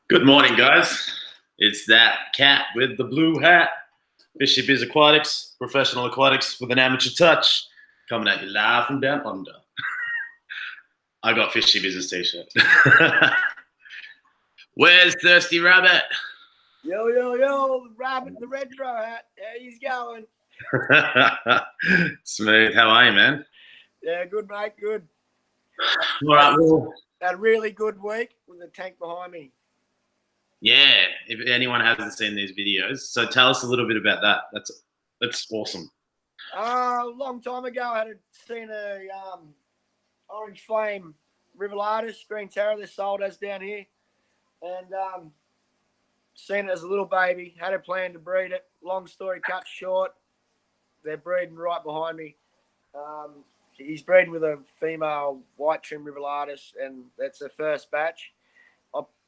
Good morning, guys. It's that cat with the blue hat. Fishy Biz Aquatics, professional aquatics with an amateur touch. Coming at you live from down under. I got Fishy Business t-shirt. Where's Thirsty Rabbit? Yo, yo, yo, the rabbit in the retro hat. How he's going? Smooth. How are you, man? Yeah, good, mate, good. All right, well, Had a really good week with the tank behind me. yeah, if anyone hasn't seen these videos, so tell us a little bit about that. That's awesome. A long time ago, I had seen a orange flame rivullatus, green terror. They're sold as down here. And seen it as a little baby. Had a plan to breed it. Long story cut short, they're breeding right behind me. He's breeding with a female white trim rivullatus, and that's the first batch.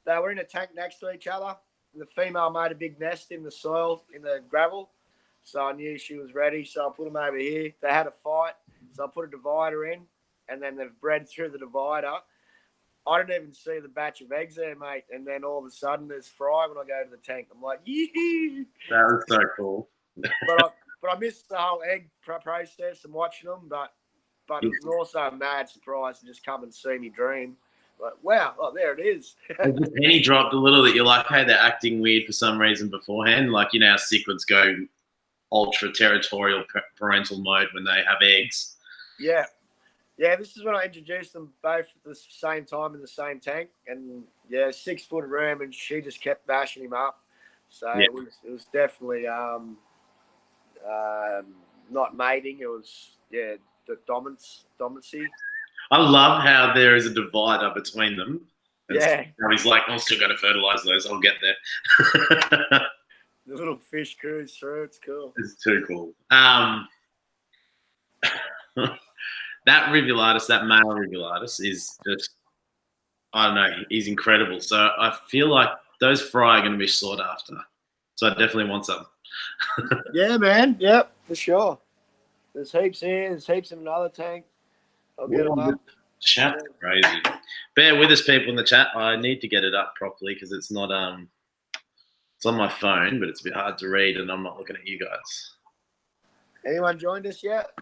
They were in a tank next to each other. And the female made a big nest in the soil, in the gravel. So I knew she was ready. So I put them over here. They had a fight. So I put a divider in, and then they've bred through the divider. I didn't even see the batch of eggs there, mate. And then all of a sudden there's Fry when I go to the tank. I'm like, yee! That was so cool. but I missed the whole egg process and watching them. But it was also a mad surprise to just come and see me dream. Like, wow, oh, there it is. The penny dropped a little that you're like, hey, they're acting weird for some reason beforehand. Like, you know how cichlids go ultra territorial parental mode when they have eggs. Yeah. Yeah, this is when I introduced them both at the same time in the same tank. And, yeah, 6 foot room, and she just kept bashing him up. So yeah. It was definitely not mating. It was, yeah, the dominancy. I love how there is a divider between them. Yeah. He's like, I'm still going to fertilize those. I'll get there. The little fish cruise through. It's cool. It's too cool. That rivullatus, that male rivullatus, is just, I don't know, he's incredible. So I feel like those fry are going to be sought after. So I definitely want some. Yeah, man. Yep, for sure. There's heaps here. There's heaps in another tank. I'll get them up. Chat's crazy. Bear with us, people in the chat. I need to get it up properly because it's not it's on my phone, but it's a bit hard to read, and I'm not looking at you guys. Anyone joined us yet?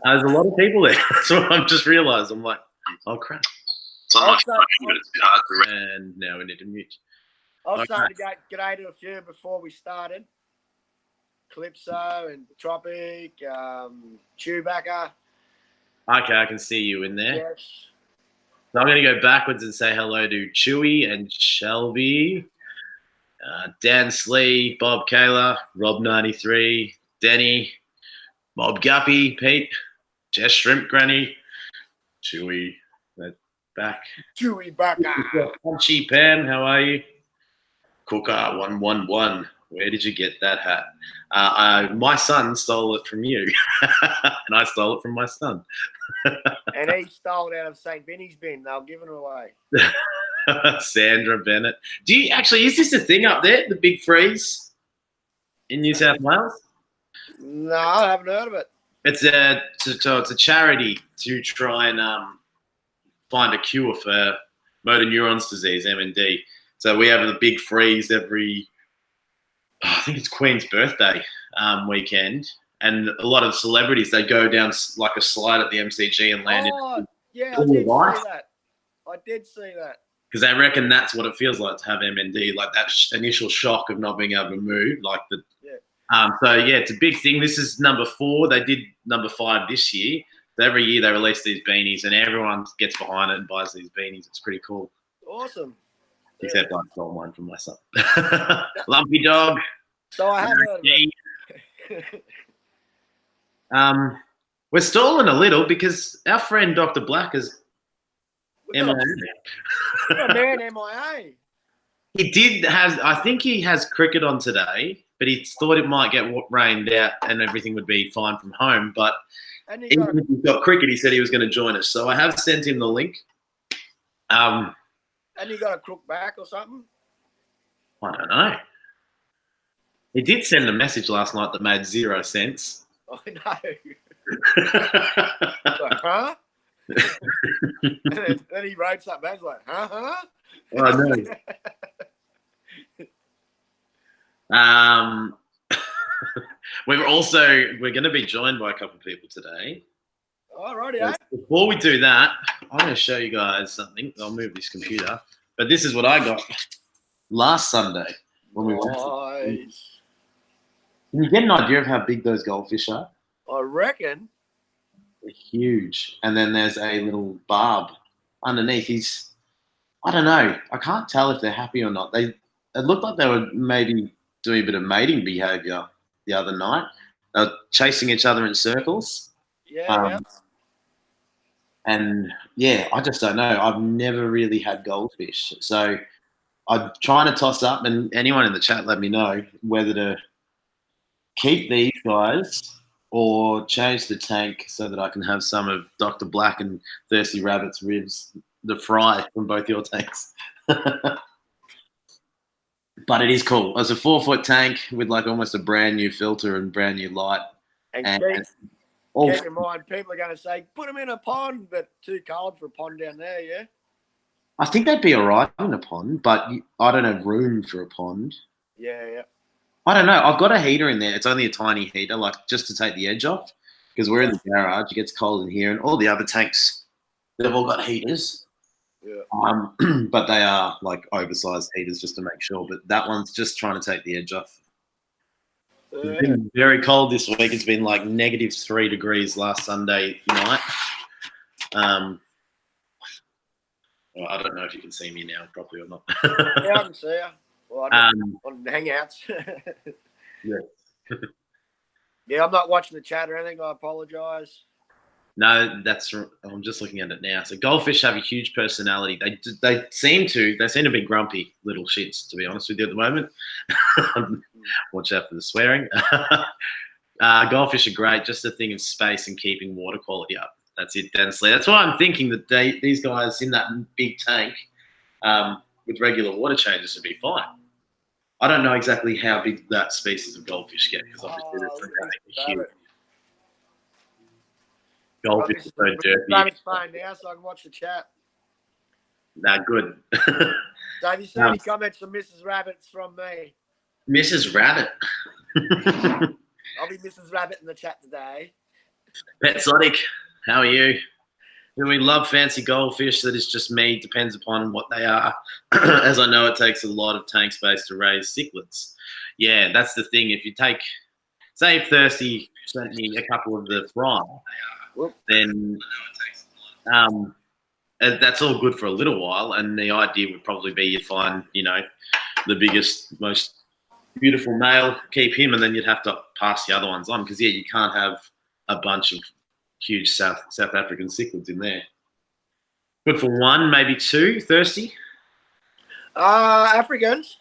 There's a lot of people there. So I've just realised. I'm like, oh crap. It's on my phone, but it's a bit hard to read. And now we need to mute. I was starting to get out to a few before we started. Calypso and Tropic, Chewbacca. Okay, I can see you in there. Yes. So I'm going to go backwards and say hello to Chewy and Shelby, Dan Slee, Bob Kayla, Rob93, Denny, Bob Guppy, Pete, Jess Shrimp Granny, Chewy, back. Chewy Bacca. Punchy Pam, how are you? Cooker111. Where did you get that hat? My son stole it from you, and I stole it from my son. And he stole it out of St. Vinny's bin. They were giving it away. Sandra Bennett. Is this a thing up there, the big freeze in New South Wales? No, I haven't heard of it. It's a charity to try and find a cure for motor neurons disease, MND. So we have the big freeze every, I think it's Queen's birthday weekend, and a lot of celebrities, they go down like a slide at the MCG and land in. Yeah, I did see that. I did see that. Because they reckon that's what it feels like to have MND, like that initial shock of not being able to move, like the. Yeah. So yeah, it's a big thing. This is number 4. They did number 5 this year. So every year they release these beanies, and everyone gets behind it and buys these beanies. It's pretty cool. Awesome. Except I stole mine from my son. Lumpy dog. So I have heard of it. We're stalling a little because our friend Dr. Black is We've got MIA. a man MIA. He did have, I think he has cricket on today, but he thought it might get rained out and everything would be fine from home. But And you even got if he's got cricket, he said he was going to join us. So I have sent him the link. and you got a crook back or something? I don't know. He did send a message last night that made 0 sense. I know. Like, huh? and then he wrote something back like, huh? Oh, no. We're going to be joined by a couple of people today. Alrighty, So before we do that, I'm going to show you guys something. I'll move this computer. But this is what I got last Sunday when we went. Nice. Can you get an idea of how big those goldfish are? I reckon. They're huge. And then there's a little barb underneath. I don't know. I can't tell if they're happy or not. It looked like they were maybe doing a bit of mating behavior the other night. They were chasing each other in circles. Yeah. And yeah, I just don't know. I've never really had goldfish. So I'm trying to toss up, and anyone in the chat let me know whether to keep these guys or change the tank so that I can have some of Dr. Black and Thirsty Rabbit's ribs, the fry from both your tanks. But it is cool. It's a 4-foot tank with like almost a brand new filter and brand new light. And keep in mind, people are going to say, put them in a pond, but too cold for a pond down there, yeah? I think they'd be all right in a pond, but I don't have room for a pond. Yeah. I don't know. I've got a heater in there. It's only a tiny heater, like just to take the edge off, because we're in the garage. It gets cold in here, and all the other tanks, they've all got heaters. Yeah. But they are like oversized heaters just to make sure. But that one's just trying to take the edge off. It's been very cold this week. It's been like -3 degrees last Sunday night. Well, I don't know if you can see me now properly or not. Yeah, I can see you. Well, on Hangouts. Yeah. Yeah, I'm not watching the chat or anything. I apologise. No, I'm just looking at it now. So goldfish have a huge personality. They seem to be grumpy little shits, to be honest with you at the moment. Watch out for the swearing. Goldfish are great. Just a thing of space and keeping water quality up. That's it, densely. That's why I'm thinking that these guys in that big tank with regular water changes would be fine. I don't know exactly how big that species of goldfish get because obviously they're huge. Goldfish is so dirty. Rabbit's fine now, so I can watch the chat. Nah, good. So have you seen any comments from Mrs. Rabbits from me? Mrs. Rabbit. I'll be Mrs. Rabbit in the chat today. Pet Sonic, how are you? Do we love fancy goldfish that is just me? Depends upon what they are. As I know, it takes a lot of tank space to raise cichlids. Yeah, that's the thing. If you take, say, if Thirsty sent me a couple of the fry, then that's all good for a little while. And the idea would probably be you'd find, the biggest, most beautiful male, keep him, and then you'd have to pass the other ones on because, you can't have a bunch of huge South African cichlids in there. Good for 1, maybe 2, Thirsty? Africans?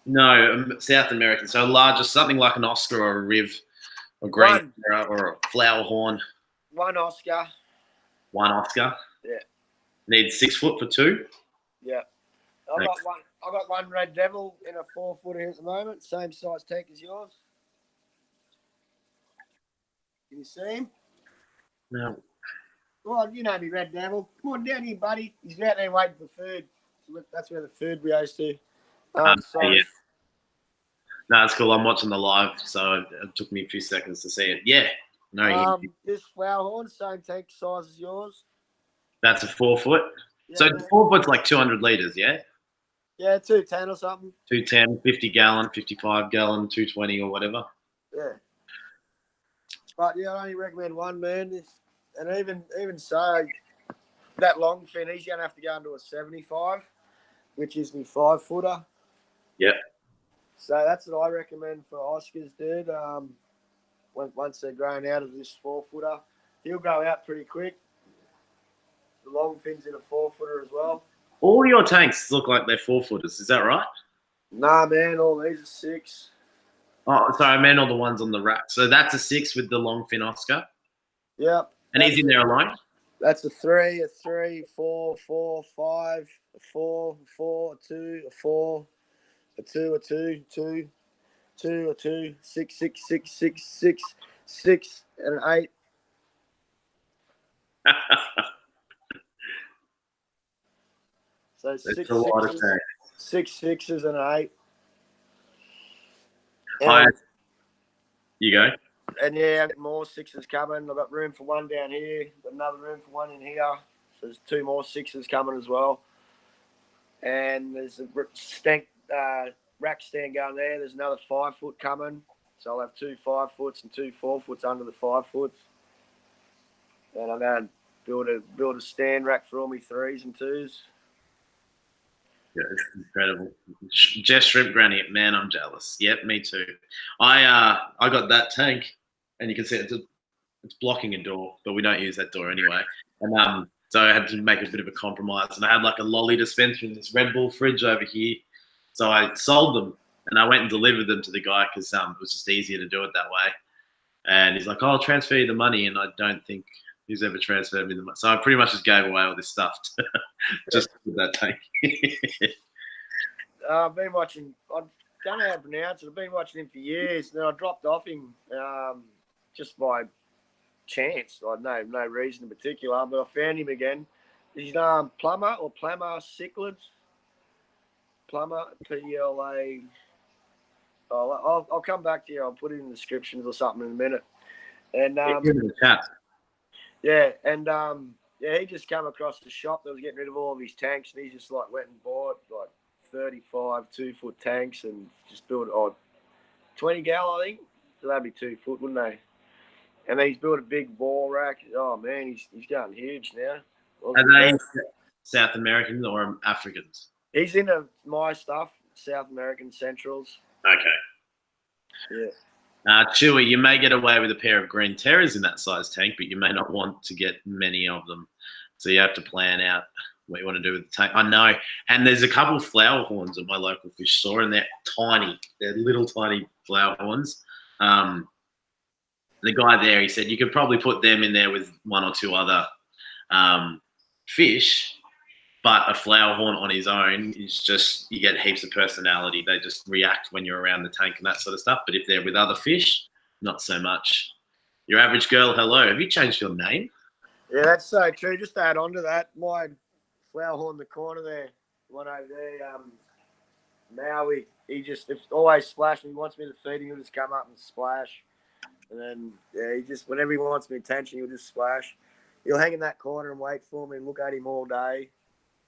No, South American. So larger, something like an Oscar or a Riv or green or a Flowerhorn. 1 Oscar. 1 Oscar? Yeah. Need 6 foot for 2? Yeah. I got one Red Devil in a 4-footer at the moment, same size tank as yours. Can you see him? No. Well, you know me, Red Devil. Come on down here, buddy. He's out there waiting for food. So that's where the food goes to. Yeah. No, it's cool. I'm watching the live, so it took me a few seconds to see it. Yeah. No. This Flowerhorn, same tank size as yours. That's a 4 foot. Yeah, so 4 foot's like 200 litres, yeah? Yeah, 210 or something. 210, 50 gallon, 55 gallon, 220 or whatever. Yeah. But yeah, I only recommend one, man. And even so, that long fin, he's going to have to go into a 75, which is my 5-footer. Yep. So that's what I recommend for Oscars, dude. once they're grown out of this 4-footer. He'll go out pretty quick. The long fin's in a 4-footer as well. All your tanks look like they're 4-footers. Is that right? Nah, man, all these are 6. Oh, sorry, I meant all the ones on the rack. So that's a 6 with the long fin Oscar. Yep. And he's in there alone? That's a 3, 4, 5, a 4, 4, a 2, a 4, a 2, a 2, 2, 2, a 2, 6, 6, 6, 6, 6, 6, and an 8. So That's a lot of tanks. 6 sixes and an 8. You go. And yeah, I've got more 6s coming. I've got room for one down here, got another room for one in here. So there's 2 more 6s coming as well. And there's a rack stand going there. There's another 5-foot coming. So I'll have 2 5-foots and 2 4-foots under the 5-foots. And I'm going to build a stand rack for all my 3s and 2s. Yeah, it's incredible. Jess Shrimp Granny, man, I'm jealous. Yep, me too. I got that tank, and you can see it's blocking a door, but we don't use that door anyway. And so I had to make a bit of a compromise, and I had like a lolly dispenser in this Red Bull fridge over here. So I sold them, and I went and delivered them to the guy because it was just easier to do it that way. And he's like, "Oh, I'll transfer you the money," and I don't think he's ever transferred me the money. So I pretty much just gave away all this stuff just with that tank. I've been watching. I don't know how to pronounce it. I've been watching him for years. And then I dropped off him just by chance. I had no reason in particular, but I found him again. He's Plumber Cichlids. Plumber, PLA. I'll come back to you. I'll put it in the descriptions or something in a minute. And give it a chat. Yeah, and he just came across the shop that was getting rid of all of his tanks, and he just like went and bought like 35 2-foot tanks and just built 20 gal, I think. So that'd be 2 foot, wouldn't they? And then he's built a big ball rack. Oh man, he's going huge now. Are they South Americans or Africans? He's into my stuff, South American Centrals. Okay. Yeah. Chewy, you may get away with a pair of green terrors in that size tank, but you may not want to get many of them. So you have to plan out what you want to do with the tank. I know. And there's a couple of Flowerhorns at my local fish store, and they're tiny. They're little tiny Flowerhorns. The guy there, he said you could probably put them in there with 1 or 2 other fish, but a Flowerhorn on his own is just, you get heaps of personality. They just react when you're around the tank and that sort of stuff. But if they're with other fish, not so much. Your average girl, hello. Have you changed your name? Yeah, that's so true. Just to add on to that, my Flowerhorn in the corner there, one over there, Maui, he just always splashing. He wants me to feed him, he'll just come up and splash. And then, yeah, he just, whenever he wants my attention, he'll just splash. He'll hang in that corner and wait for me and look at him all day.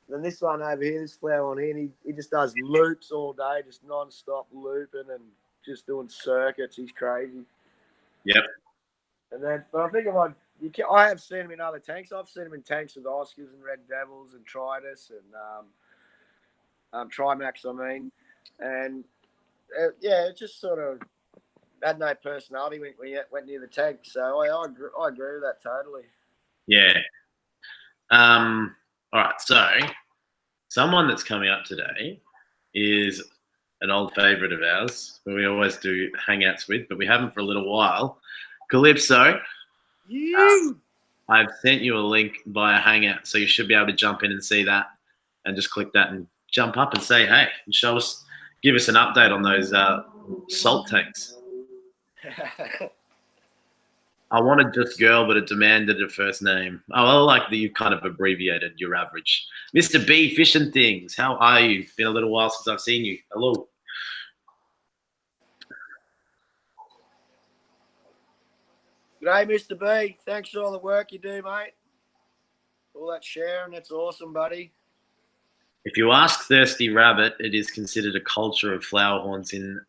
Then this one over here, this Flowerhorn here, and he just does loops all day, just non-stop looping and just doing circuits. He's crazy. Yep. And then, but I think I have seen him in other tanks. I've seen him in tanks with Oscars and Red Devils and Tritus and Trimax, I mean. And, yeah, it just sort of had no personality when you went near the tank. So I agree with that totally. Yeah. All right, so someone that's coming up today is an old favourite of ours who we always do hangouts with, but we haven't for a little while. Calypso. I've sent you a link via Hangout, so you should be able to jump in and see that and just click that and jump up and say hey and give us an update on those salt tanks. I wanted just girl, but it demanded a first name. Oh, I like that you've kind of abbreviated your average. Mr. B, Fish and Things. How are you? Been a little while since I've seen you. Hello. G'day, Mr. B. Thanks for all the work you do, mate. All that sharing, that's awesome, buddy. If you ask Thirsty Rabbit, it is considered a culture of Flowerhorns in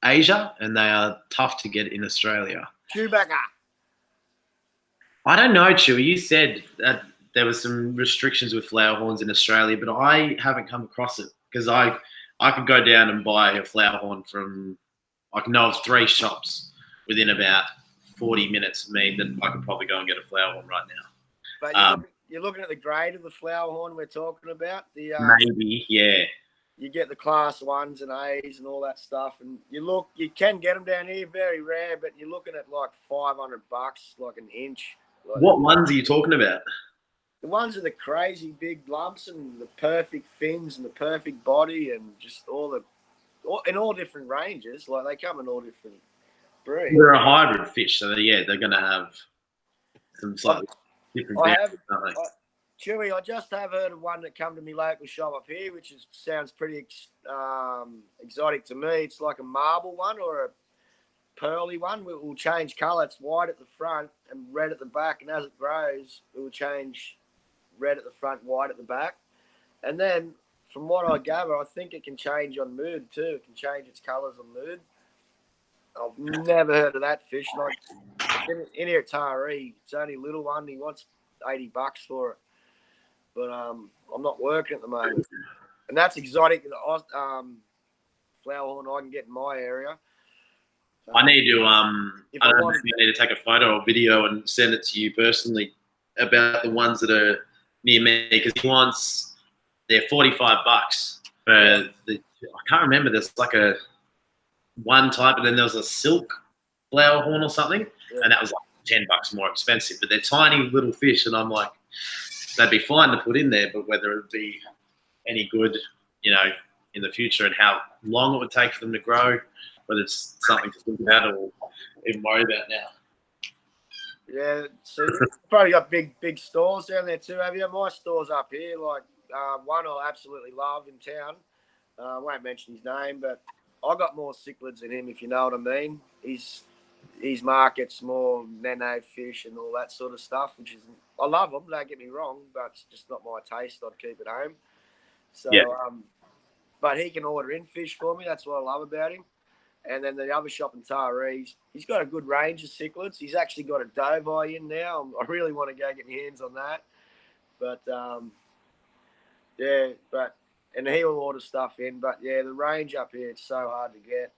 Asia, and they are tough to get in Australia. Chewbacca. I don't know, Chewy. You said that there were some restrictions with Flowerhorns in Australia, but I haven't come across it because I could go down and buy a Flowerhorn from, I know of 3 shops within about 40 minutes for me, then I could probably go and get a Flowerhorn right now. But you're looking at the grade of the Flowerhorn we're talking about. Maybe, yeah. You get the class 1s and A's and all that stuff, and you can get them down here, very rare, but you're looking at like $500, like an inch. Like, what ones are you talking about? The ones with the crazy big lumps and the perfect fins and the perfect body and just in all different ranges. Like they come in all different breeds. They're a hybrid fish, so they're going to have some slightly different things. Chewy, I just have heard of one that come to me local shop up here, which sounds pretty exotic to me. It's like a marble one or a pearly one. It will change colour. It's white at the front and red at the back, and as it grows, it will change red at the front, white at the back. And then, from what I gather, I think it can change on mood too. It can change its colours on mood. I've never heard of that fish. Like in here at Taree, it's only a little one. He wants $80 for it. But I'm not working at the moment. And that's exotic Flowerhorn I can get in my area. I need to I need to take a photo or video and send it to you personally about the ones that are near me, because they're $45 for I can't remember, there's like a one type, and then there was a silk Flowerhorn or something, and that was like $10 more expensive. But they're tiny little fish, and I'm like, they'd be fine to put in there, but whether it'd be any good, in the future, and how long it would take for them to grow, whether it's something to think about or even worry about now. Yeah, so you've probably got big stores down there too, have you? My store's up here, like one I absolutely love in town. I won't mention his name, but I got more cichlids than him, if you know what I mean. His market's more nano fish and all that sort of stuff, which is, I love them, don't get me wrong, but it's just not my taste. I'd keep it home. So, but he can order in fish for me. That's what I love about him. And then the other shop in Taree, he's got a good range of cichlids. He's actually got a dove eye in now. I really want to go get my hands on that. But, and he'll order stuff in. But, the range up here, it's so hard to get.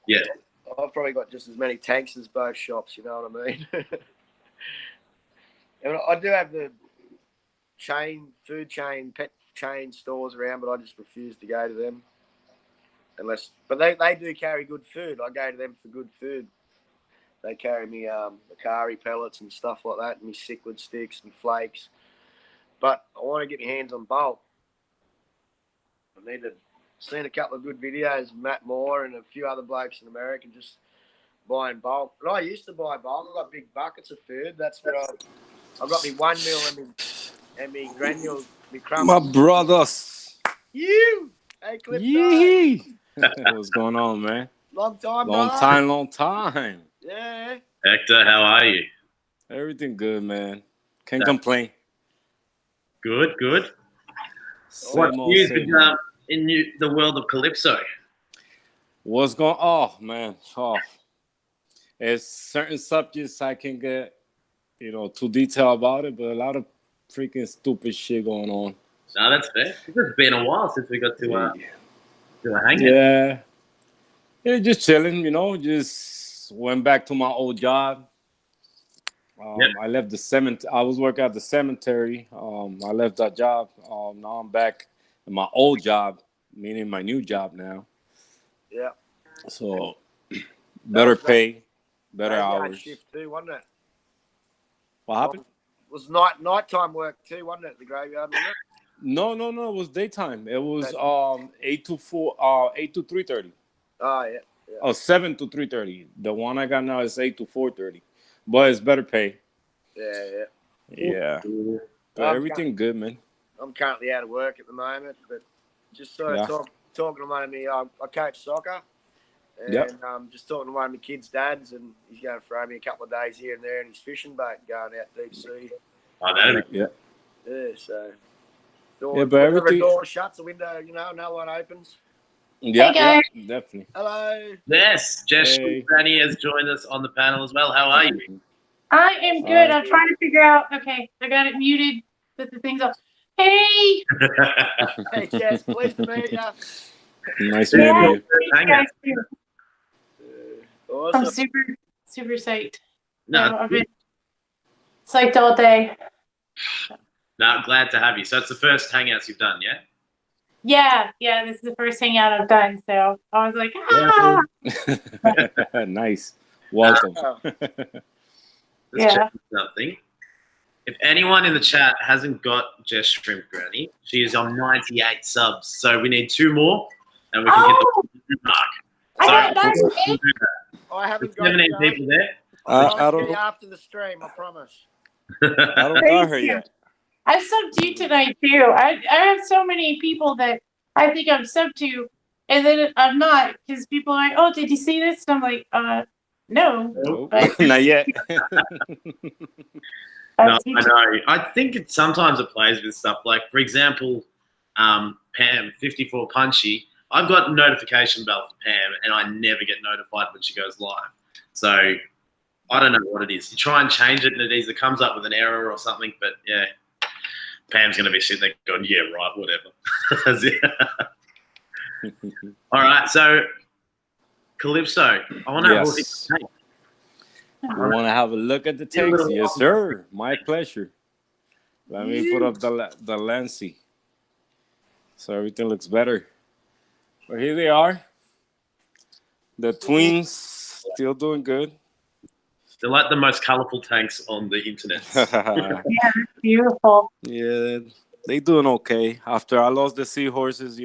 Yeah. I've probably got just as many tanks as both shops, you know what I mean? And I do have the food chain, pet chain stores around, but I just refuse to go to them. But they do carry good food. I go to them for good food. They carry me Macari pellets and stuff like that, and me cichlid sticks and flakes. But I want to get my hands on bulk. I need to seen a couple of good videos of Matt Moore and a few other blokes in America just buying bulk. But I used to buy bulk. I got big buckets of food. That's what I got me 1 mil and me granules, me crumbs. My brothers. You. Hey, Clip. What's going on, man? Long time. Long time. Yeah. Hector, how are you? Everything good, man. Can't complain. Good. What's news in the world of Calypso? What's going on? Oh, man. There's certain subjects I can get, too detailed about it, but a lot of freaking stupid shit going on. No, that's fair. It's been a while since we got to hang out. Yeah, just chilling, just went back to my old job. I left the cemetery. I was working at the cemetery. I left that job. Now I'm back in my old job, meaning my new job now. Yeah. So better pay, better hours. Shift too, wasn't it? What happened? It was nighttime work too, wasn't it? The graveyard, wasn't it? No. It was daytime. It was 8 to 3:30. Oh yeah. Oh, 7 to 3:30. The one I got now is 8 to 4:30. But it's better pay. Yeah. But everything good, man. I'm currently out of work at the moment, but just sort of talking to one of me. I coach soccer, and just talking to one of my kids' dads, and he's going to throw me a couple of days here and there in his fishing boat, going out deep sea. Oh, that'd be Yeah, so. But everything. Door shuts, the window, another one opens. Yeah, definitely. Hello. Yes, Jess Granny has joined us on the panel as well. How are you? I am good. I'm trying to figure out. Okay, I got it muted, but the thing's up. Hey. Hey, Jess. Pleased to meet you. Nice to meet you. Awesome. Awesome. I'm super psyched. No, I've been psyched all day. no, glad to have you. So it's the first hangouts you've done, yeah? Yeah, this is the first hangout I've done, so I was like, Nice. Welcome. Let's check something. If anyone in the chat hasn't got Jess Shrimp Granny, she is on 98 subs. So we need 2 more, and we can hit the mark. I got that. I haven't got 17 it. people there. I'll get you after the stream, I promise. I don't got her yet. I subbed you tonight too. I have so many people that I think I'm subbed to, and then I'm not because people are like, "Oh, did you see this?" And I'm like, no, nope. Not yet." No, I know. I think sometimes it plays with stuff. Like, for example, Pam, 54 Punchy, I've got a notification bell for Pam, and I never get notified when she goes live. So I don't know what it is. You try and change it, and it either comes up with an error or something. But yeah, Pam's going to be sitting there going, "Yeah, right, whatever." All right, so Calypso, I want to have a look at the tank. You want to have a look at the tanks? Yes, sir. My pleasure. Let me put up the Lancy, so everything looks better. But here they are. The twins still doing good. They're like the most colorful tanks on the internet. Yeah, beautiful. Yeah, they doing okay. After I lost the seahorses,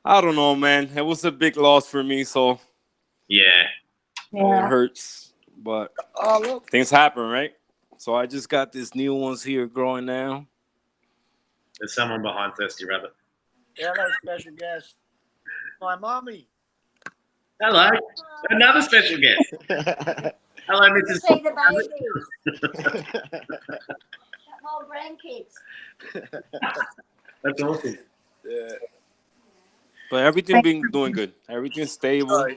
I don't know, man. It was a big loss for me, so Yeah. It hurts. But things happen, right? So I just got these new ones here growing now. There's someone behind Thirsty Rabbit. Hello, special guest. My mommy. Hello. Another special guest. Hello, Mrs. See the babies. More grandkids. That's awesome. Yeah. But everything been doing good. Everything's stable.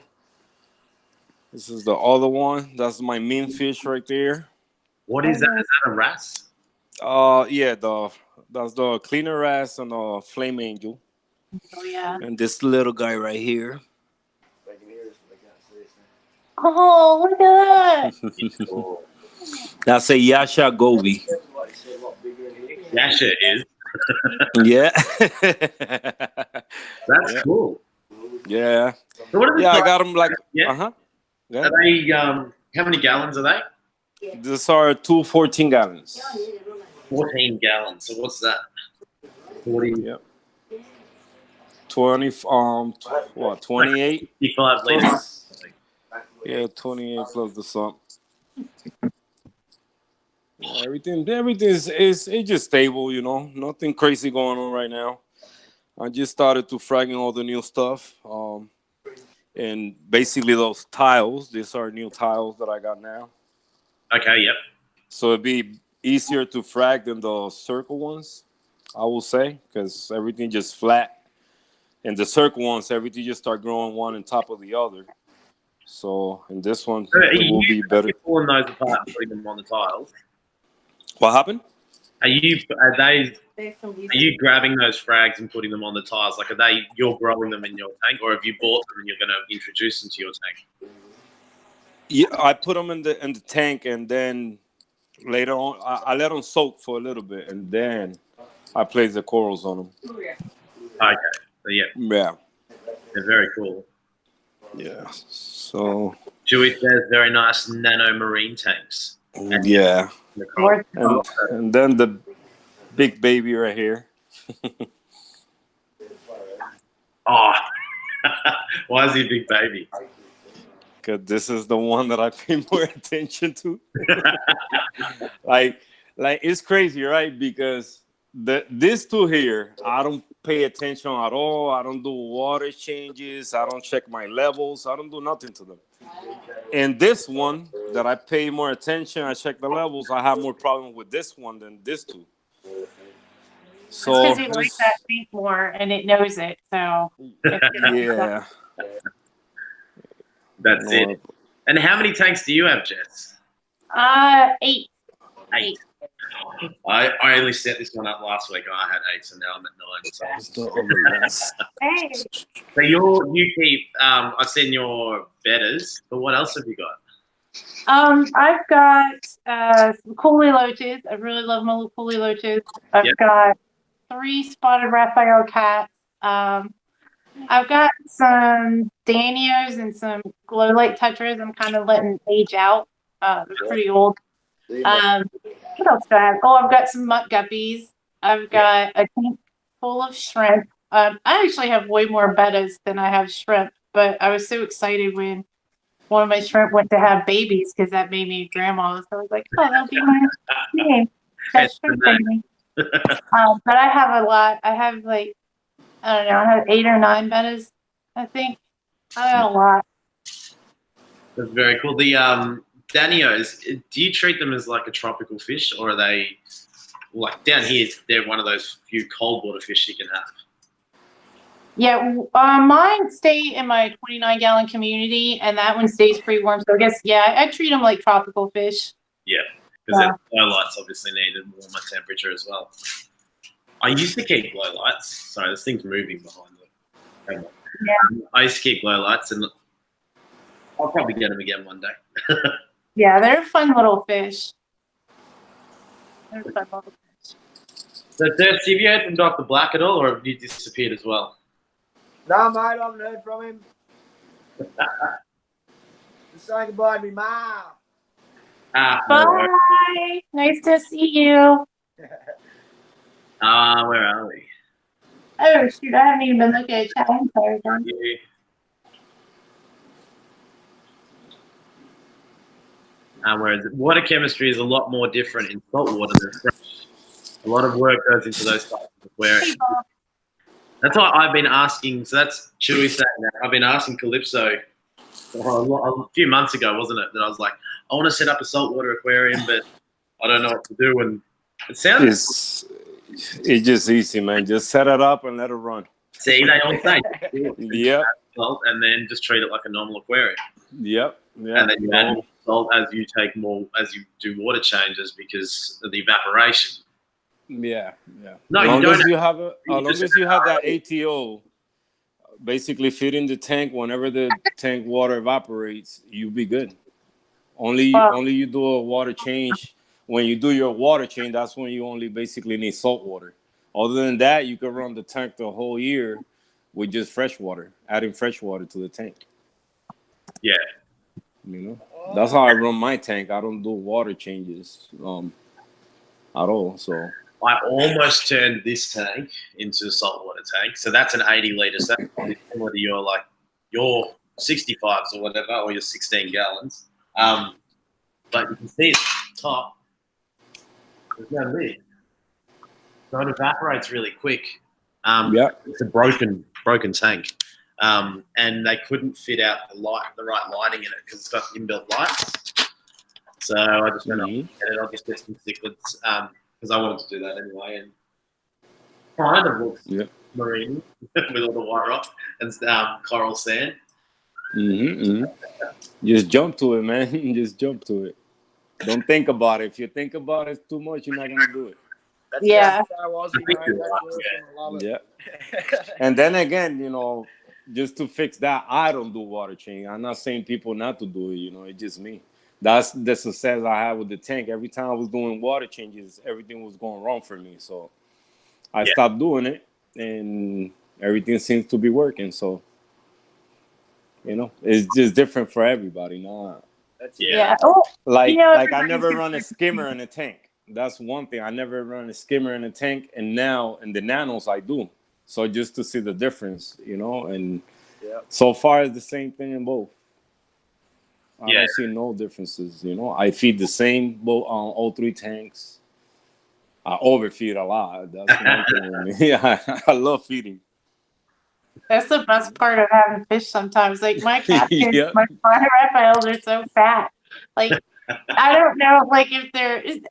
This is the other one. That's my mean fish right there. What is that? Is that a wrasse? Yeah, that's the cleaner wrasse and the flame angel. Oh yeah. And this little guy right here. Oh, look at that. That's a Yasha Gobi. Yasha is. Yeah. That's cool. Yeah. So what are I got them like, Are they, how many gallons are they? These are 2 14 gallons. 14 gallons. So what's that? 40. Yep. 20, 28? 55 liters. Yeah, 28 plus the sump. Everything is just stable, Nothing crazy going on right now. I just started to fragging all the new stuff. And basically those tiles, these are new tiles that I got now. Okay, yep. So it'd be easier to frag than the circle ones, I will say, because everything just flat. And the circle ones, everything just start growing one on top of the other. So in this one, it will be better. Pulling those apart and putting them on the tiles. What happened? Are you grabbing those frags and putting them on the tiles? Like, you're growing them in your tank, or have you bought them and you're going to introduce them to your tank? Yeah, I put them in the tank, and then later on, I let them soak for a little bit, and then I place the corals on them. Okay, so yeah, they're very cool. Yeah. So Chewy says very nice nano marine tanks. Yeah. And then the big baby right here. Oh, why is he a big baby? Because this is the one that I pay more attention to. like it's crazy, right? Because these two here, I don't pay attention at all. I don't do water changes. I don't check my levels. I don't do nothing to them. And this one that I pay more attention, I check the levels. I have more problem with this one than this two. So because you like that beef more and it knows it. So yeah, that's it. And how many tanks do you have, Jess? 8. 8. I only set this one up last week. I had 8, so now I'm at 9. So, Hey. so you keep. I've seen your bedders, but what else have you got? I've got some Coley loaches. I really love my little Coley loaches. I've got 3 spotted Raphael cats. I've got some Danios and some glow light tetras. I'm kind of letting age out. They're pretty old. What else do I have? Oh, I've got some mutt guppies. I've got a tank full of shrimp. I actually have way more bettas than I have shrimp, but I was so excited when one of my shrimp went to have babies because that made me a grandma. So I was like, oh, that'll be my name. That's shrimp baby. But I have a lot. I have like, I don't know, I have 8 or 9 bettas, I think. I have a lot. That's very cool. The Danios, do you treat them as like a tropical fish, or are they like down here? They're one of those few cold water fish you can have. Yeah, mine stay in my 29-gallon community, and that one stays pretty warm. So I guess, I treat them like tropical fish. Yeah, because glow lights obviously need a warmer temperature as well. I used to keep glow lights. Sorry, this thing's moving behind the camera. Yeah. I used to keep glow lights, and I'll probably get them again one day. Yeah, they're fun little fish. They're fun little fish. So, Dirk, have you heard from Dr. Black at all, or have you disappeared as well? No, mate, I haven't heard from him. Just saying goodbye to me, Ma. Bye. Nice to see you. Where are we? Oh, shoot, I haven't even been looking at chat. I'm sorry, John. Where is it? Water chemistry is a lot more different in salt water than fresh. A lot of work goes into those types of aquariums. That's why I've been asking. So that's Chewy saying that. I've been asking Calypso a few months ago, wasn't it? That I was like, I want to set up a saltwater aquarium, but I don't know what to do. And it sounds. It's just easy, man. Just set it up and let it run. See, they all say. Yep. Salt, and then just treat it like a normal aquarium. Yep. Yeah. And then you add more salt as you take more, as you do water changes because of the evaporation. Yeah, yeah. No, as long you as don't. You have as long as you have that ATO, basically feeding the tank whenever the tank water evaporates, you'll be good. Only you do a water change. When you do your water change, that's when you only basically need salt water. Other than that, you can run the tank the whole year with just fresh water, adding fresh water to the tank. Yeah. You know, that's how I run my tank. I don't do water changes at all. So I almost turned this tank into a saltwater tank. So that's an 80 litre. So that's probably similar to your 65s or whatever, or your 16 gallons. But you can see at the top, there's no lid. So it evaporates really quick. It's a broken tank. And they couldn't fit out the right lighting in it because it's got inbuilt lights. So I just went up and I'll just get some cichlids because I wanted to do that anyway. And kind of looks marine with all the white rock and coral sand. Just jump to it, man. Just jump to it. Don't think about it. If you think about it too much, you're not gonna do it. Yeah. And then again, you know, just to fix that, I don't do water change. I'm not saying people not to do it. You know, it's just me. That's the success I had with the tank. Every time I was doing water changes, everything was going wrong for me. So I stopped doing it, and everything seems to be working. So, you know, it's just different for everybody. Nah. Like I never run a skimmer in a tank. That's one thing. I never run a skimmer in a tank, and now in the nanos I do. So just to see the difference, you know, and so far it's the same thing in both. I don't see no differences, you know. I feed the same both on all 3 tanks. I overfeed a lot. That's one thing with me. Yeah, I love feeding. That's the best part of having fish sometimes. Like my catfish, my Raphaels are so fat. Like I don't know, like if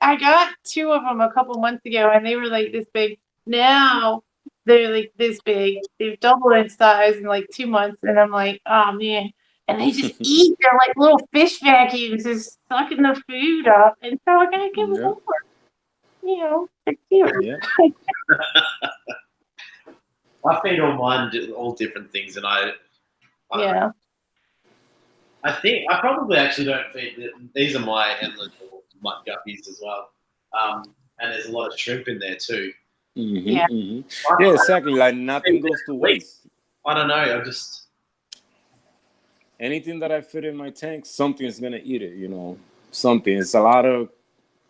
I got 2 of them a couple months ago and they were like this big. Now they're like this big. They've doubled in size in like 2 months, and I'm like, oh man. And they just eat. They're like little fish vacuums, just sucking the food up. And so I gotta give them more. You know, they're cute. Yeah. I feed all mine all different things, and I I probably actually don't feed them. These are my endless mud guppies as well. And there's a lot of shrimp in there too. Yeah. Yeah, exactly. Like nothing goes to waste. I don't know. I just Anything that I fit in my tank, something's gonna eat it. Something. It's a lot of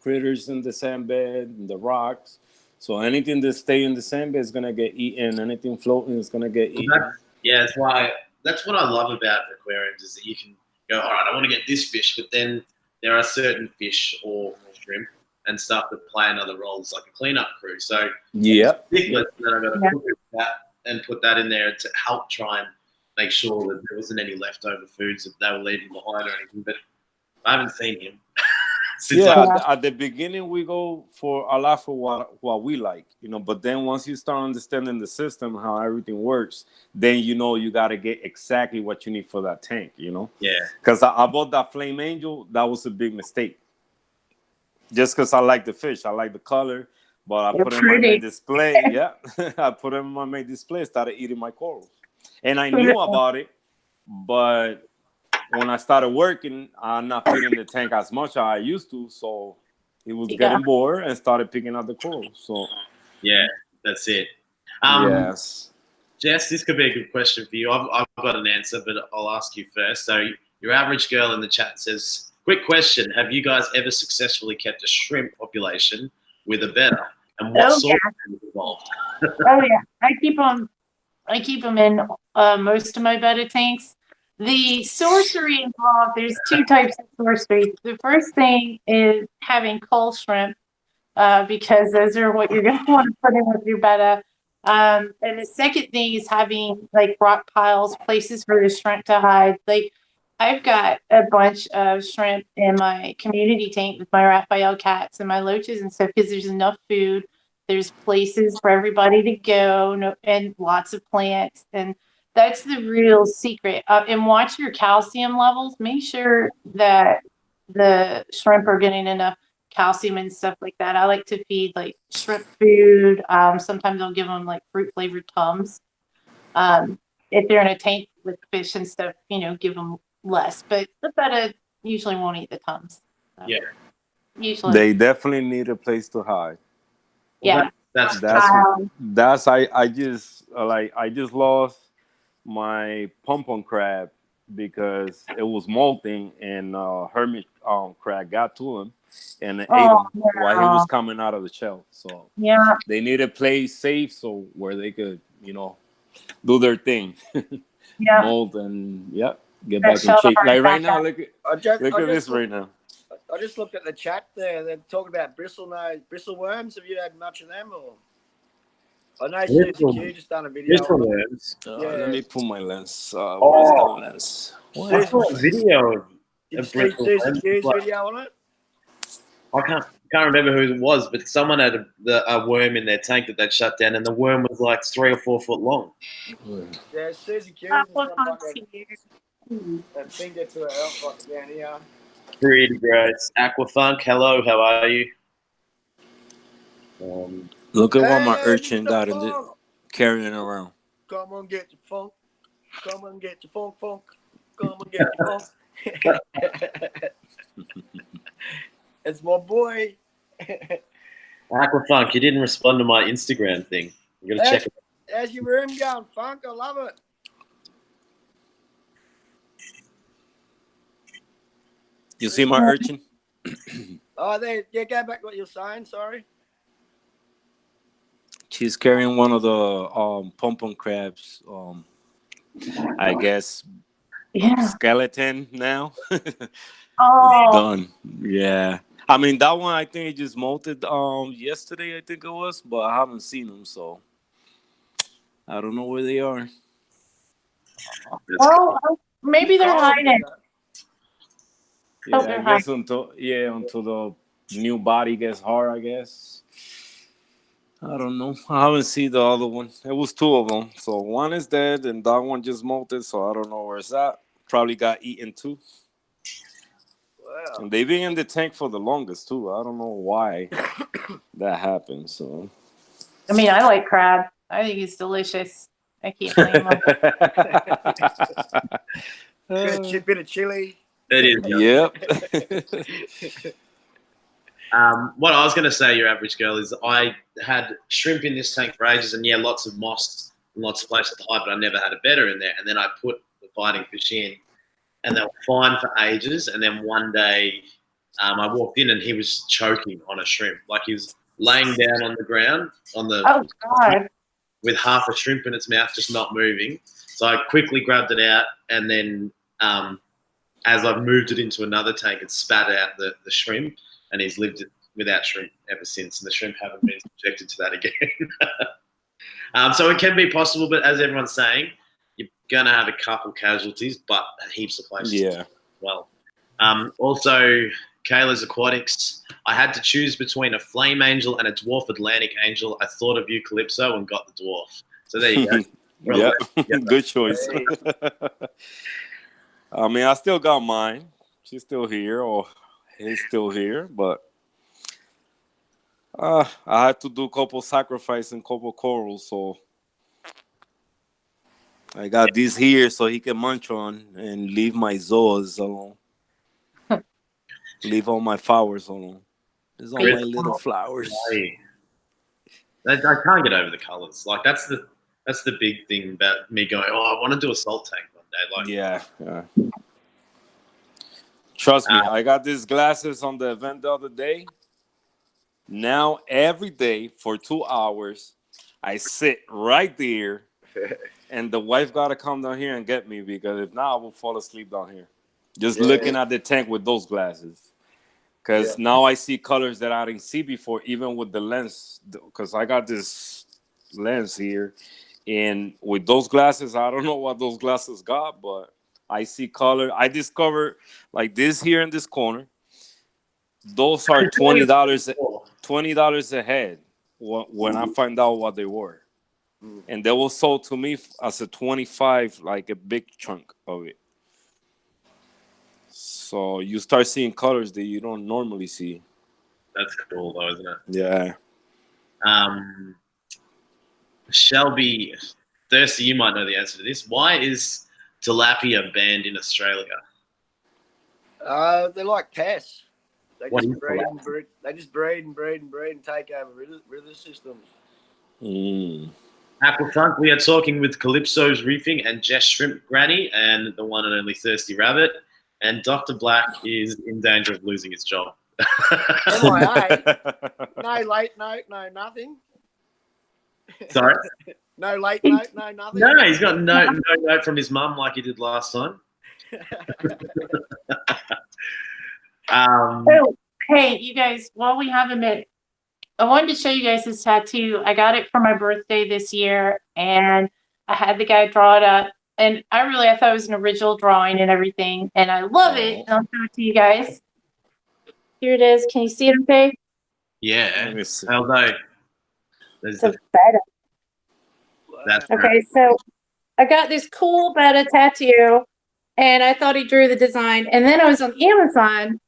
critters in the sand bed, the rocks. So anything that stay in the sand bed is gonna get eaten. Anything floating is gonna get eaten. that's why that's what I love about aquariums is that you can go, all right, I want to get this fish, but then there are certain fish or shrimp and stuff that play another roles like a cleanup crew. So Yeah. then I've got to cook that and put that in there to help try and make sure that there wasn't any leftover foods that they were leaving behind or anything. But I haven't seen him. At the beginning we go for a lot for what we like, but then once you start understanding the system, how everything works, then you got to get exactly what you need for that tank. Because I bought that Flame Angel. That was a big mistake, just because I like the fish, I like the color, but I put it in my main display. I put it in my main display, started eating my corals, and I knew about it, but when I started working, I'm not feeding the tank as much as I used to, so it was getting bored and started picking up the corals. So yeah, that's it. Yes, Jess, this could be a good question for you. I've got an answer, but I'll ask you first. So your average girl in the chat says, "Quick question: have you guys ever successfully kept a shrimp population with a betta, and what sort of things involved?" Oh yeah, I keep them in most of my betta tanks. The sorcery involved, there's two types of sorcery. The first thing is having cull shrimp, because those are what you're going to want to put in with your betta. And the second thing is having like rock piles, places for the shrimp to hide. Like I've got a bunch of shrimp in my community tank with my Raphael cats and my loaches and stuff because there's enough food. There's places for everybody to go, and lots of plants. And that's the real secret. And watch your calcium levels. Make sure that the shrimp are getting enough calcium and stuff like that. I like to feed like shrimp food. Sometimes I'll give them like fruit flavored Tums. If they're in a tank with fish and stuff, give them less. But the betta usually won't eat the Tums. So usually they definitely need a place to hide. Yeah, that's I just lost my pom-pom crab because it was molting and hermit crab got to him and ate him while he was coming out of the shell. So they need a place safe so where they could do their thing. Mold and get back in shape. Like right now, look at this right now. I just looked at the chat there. They're talking about bristleworms. Have you had much of them? Or I know Susie Q just done a video. Bristleworms. Let me pull my lens. Where's the lens? I saw a video. Did you see Susie Q's video on it? I can't remember who it was, but someone had a worm in their tank that they'd shut down, and the worm was like 3 or 4 foot long. Yeah, Susie Q. That finger to her elbow down here. Pretty great. Aqua Funk, hello, how are you? Look at what my urchin got carrying around. Come on, get your funk. Come on, get your funk. Come on, get your funk. It's my boy. Aqua Funk, you didn't respond to my Instagram thing. You gotta check it. How's your room going, Funk? I love it. You see my urchin? Oh, there. Yeah, go back to what you're saying. Sorry. She's carrying one of the pom-pom crabs. I guess skeleton now. It's done. Yeah. I mean, that one I think it just molted yesterday, I think it was, but I haven't seen them, so I don't know where they are. Oh, maybe they're hiding. Yeah, I guess until the new body gets hard, I guess. I don't know. I haven't seen the other one. It was 2 of them. So one is dead and that one just molted, so I don't know where it's at. Probably got eaten too. Wow. And they've been in the tank for the longest too. I don't know why that happened. So I mean, I like crab. I think it's delicious. I keep playing Bit of chili. It is. Yep. What I was going to say, your average girl, is I had shrimp in this tank for ages, and yeah, lots of moss and lots of places to hide, but I never had a better in there. And then I put the fighting fish in, and they were fine for ages. And then one day, I walked in and he was choking on a shrimp, like he was laying down on the ground Oh God. with half a shrimp in its mouth, just not moving. So I quickly grabbed it out, and then as I've moved it into another tank, it spat out the shrimp, and he's lived it without shrimp ever since, and the shrimp haven't been subjected to that again. So it can be possible, but as everyone's saying, you're going to have a couple casualties, but heaps of places as well. Also, Kayla's Aquatics, I had to choose between a flame angel and a dwarf Atlantic angel. I thought of you, Calypso, and got the dwarf. So there you go. Yeah, good choice. I mean, I still got mine. She's still here, or he's still here, but I had to do a couple sacrifice and couple corals, so I got this here so he can munch on and leave my zoas alone. Leave all my flowers alone. There's all my little flowers. I can't get over the colors. Like that's the big thing about me going, I want to do a salt tank one day. Like, yeah. Trust me, I got these glasses on the event the other day. Now every day for 2 hours, I sit right there, and the wife gotta come down here and get me, because if not, I will fall asleep down here. Just looking at the tank with those glasses. Because now I see colors that I didn't see before, even with the lens. Because I got this lens here. And with those glasses, I don't know what those glasses got, but I see color. I discovered like this here in this corner. Those are $20 a head when I find out what they were. And they were sold to me as a 25, like a big chunk of it. So you start seeing colors that you don't normally see. That's cool, though, isn't it? Yeah. Shelby, Thirsty, you might know the answer to this. Why is tilapia banned in Australia? They're like pests. They What just is breed tilapia? and breed. They just breed and breed and breed and take over river systems. Aqua Funk, we are talking with Calypso's Reefing and Jess Shrimp Granny and the one and only Thirsty Rabbit. And Dr. Black is in danger of losing his job. MIA. No late note, no nothing. Sorry? No late note, no nothing. No, he's got no note from his mum like he did last time. Oh, hey, you guys, while we have a minute, I wanted to show you guys this tattoo. I got it for my birthday this year, and I had the guy draw it up. And I thought it was an original drawing and everything, and I love it. And I'll show it to you guys. Here it is. Can you see it okay? Yeah. Although, It's a betta. that's Okay, so I got this cool betta tattoo, and I thought he drew the design. And then I was on Amazon,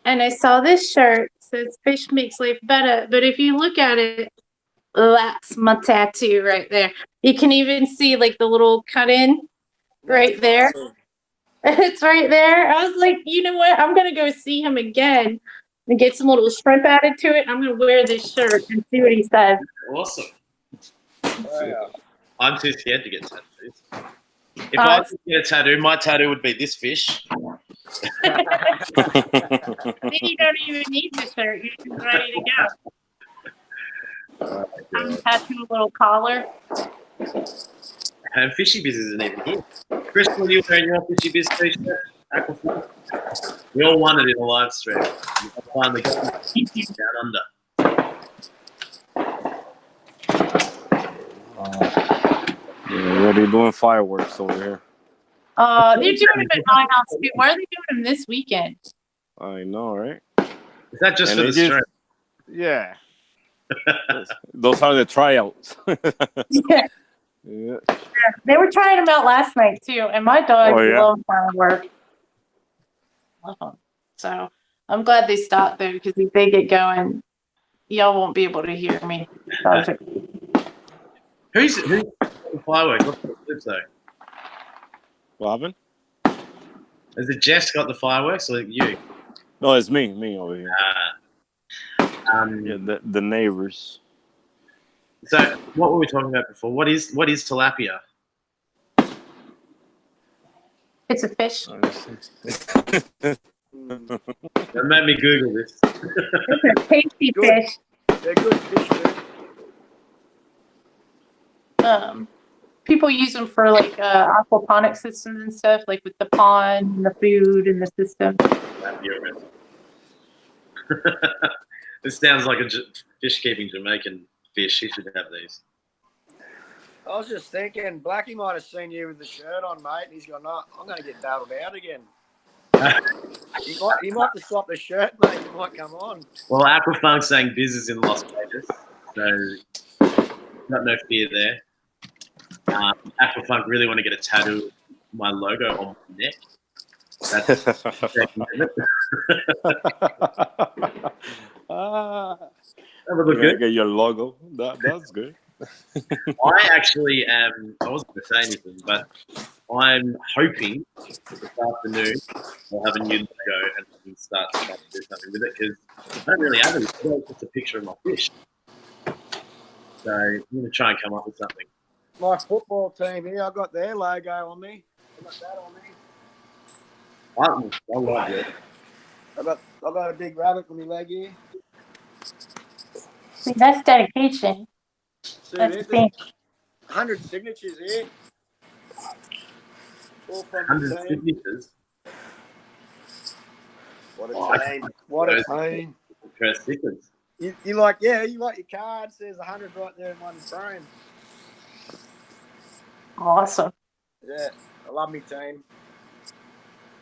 and I saw this shirt. It says Fish Mix Leaf Betta. But if you look at it, that's my tattoo right there. You can even see like the little cut in right there. It's right there. I was like, you know what? I'm gonna go see him again and get some little shrimp added to it. I'm gonna wear this shirt and see what he says. awesome. I'm too scared to get tattoos. If I was to get a tattoo, my tattoo would be this fish. Then you don't even need the shirt. You're just ready to go. I'm tattooing a little collar. And Fishy Biz isn't even here. Chris, will you wearing your Fishy Biz t-shirt? We all won it in a live stream. I finally got down under. Yeah, they're doing fireworks over here. They're doing them at my house too. Why are they doing them this weekend? I know, right? Is that just And for the they stream? Yeah. Those are the tryouts. Yeah. Yeah. They were trying them out last night too, and my dogs love fireworks. Love them. So I'm glad they stopped though, because if they get going, y'all won't be able to hear me. Who's the firework? What's the clip though? What happened? Has the Jess got the fireworks or you? No, it's me over here. Yeah, Um, the neighbors. so what were we talking about before? What is tilapia? It's a fish. That made me Google this. It's a tasty Good. fish. They're good fish, dude. People use them for like aquaponic systems and stuff, like with the pond and the food and the system. This sounds like a fish keeping Jamaican fish. You should have these. I was just thinking, Blackie might have seen you with the shirt on, mate, and he's gone, no, I'm going to get battled out again. You might have to swap the shirt, mate. You might come on. Well, Aqua Funk saying business in Las Vegas, so got no fear there. Aqua Funk really want to get a tattoo of my logo on my neck. That's that would look good. Get your logo. That's good. I actually am. I wasn't going to say anything, but I'm hoping this afternoon we'll have a new logo and we can start to try to do something with it because I don't really have it. It's just a picture of my fish. So I'm going to try and come up with something. My football team here, I got their logo on me. I got that on me. I like it. I got a big rabbit on my leg here. See, that's dedication. See, That's there's the thing. 100 signatures here. All from 100 the team. signatures. What a team. What a team. First stickers. You like your card. There's 100 right there in one frame. Awesome. Yeah, I love me team.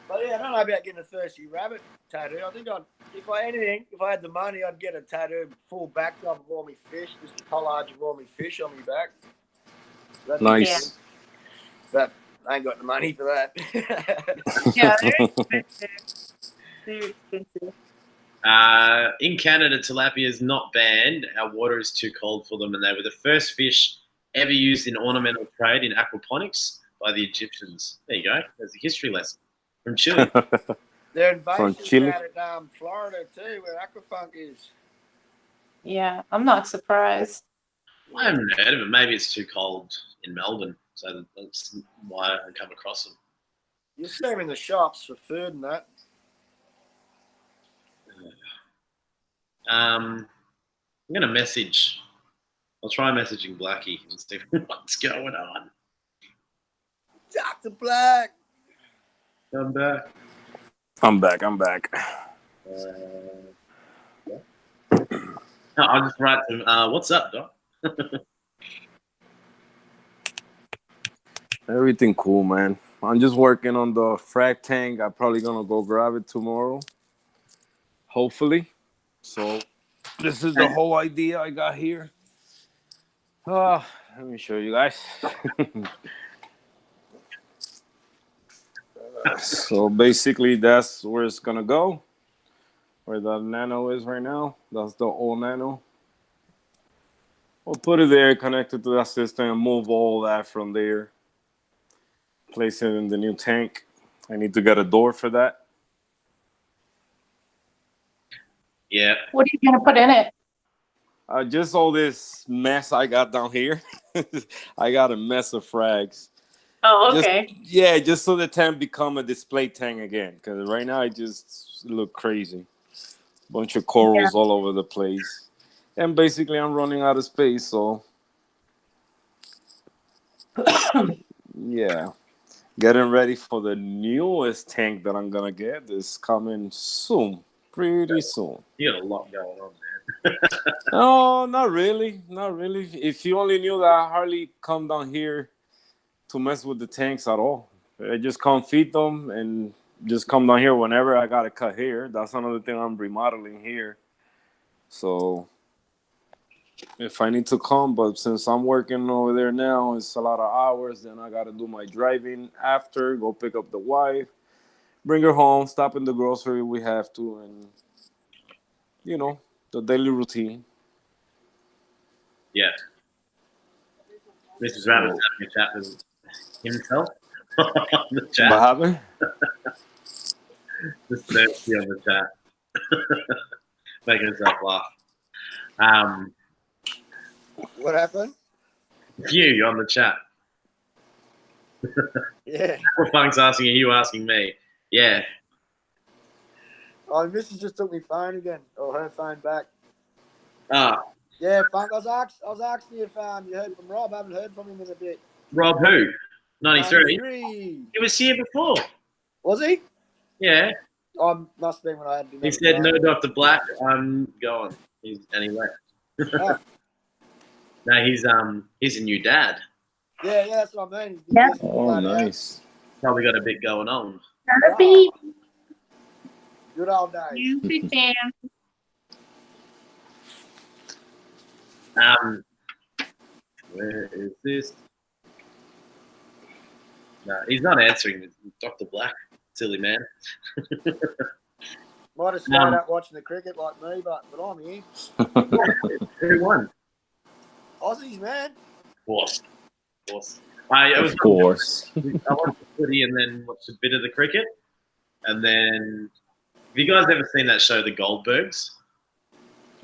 But yeah, I don't know about getting a thirsty rabbit tattoo. I think if I had the money, I'd get a tattoo full backdrop of all my fish, just a collage of all my fish on my back. That'd be Nice. cool. But I ain't got the money for that. Yeah, they're expensive. They're expensive. In Canada, tilapia is not banned. Our water is too cold for them, and they were the first fish ever used in ornamental trade in aquaponics by the Egyptians. There you go. There's a history lesson from Chile. They're in From bases Chile? out at Florida too, where Aqua Funk is. Yeah, I'm not surprised. I haven't heard of it. Maybe it's too cold in Melbourne, so that's why I come across them. You see them in the shops for food and that. I'm going to message. I'll try messaging Blackie and see what's going on. Dr. Black. Come back. I'm back. I'll just write to him. What's up, Doc? Everything cool, man. I'm just working on the frag tank. I'm probably gonna go grab it tomorrow. Hopefully. So this is the whole idea I got here. Let me show you guys. So basically that's where it's gonna go. Where the nano is right now. That's the old nano. We'll put it there, connect it to that system, and move all that from there. Place it in the new tank. I need to get a door for that. Yeah. What are you gonna put in it? Just all this mess I got down here. I got a mess of frags. Oh, okay. Just so the tank become a display tank again. Because right now it just look crazy. Bunch of corals all over the place. And basically I'm running out of space, so yeah. Getting ready for the newest tank that I'm gonna get is coming soon. Pretty soon. You got a lot going on, man. No, not really. Not really. If you only knew that I hardly come down here to mess with the tanks at all. I just come feed them and just come down here whenever I got to cut hair. That's another thing I'm remodeling here. So if I need to come, but since I'm working over there now, it's a lot of hours. Then I got to do my driving after, go pick up the wife, bring her home, stop in the grocery. We have to, and the daily routine. Yeah. Mrs. Rabbit's having a chat with himself on the chat. What happened? Just thirsty on the chat. Making himself laugh. What happened? You on the chat. Yeah. Aqua Funk's asking, are you asking me? Yeah. Oh, Mrs. just took my phone again, or her phone back. Ah, Yeah, Funk. I was asking you if you heard from Rob. I haven't heard from him in a bit. Rob who? 93. 93. He was here before. Was he? Yeah. Must have been when I had. He said, no, Dr. Black, I'm going. And he left. Oh. No, he's a new dad. Yeah, that's what I mean. Yeah. Oh, nice. Probably got a bit going on. Happy. Good old days. You be fan. Where is this? No, he's not answering. Dr. Black, silly man. Might have stayed up watching the cricket like me, but I'm here. Who won? Aussies, man. Of course. Of course. I watched the footy and then watched a bit of the cricket. And then, have you guys ever seen that show, The Goldbergs?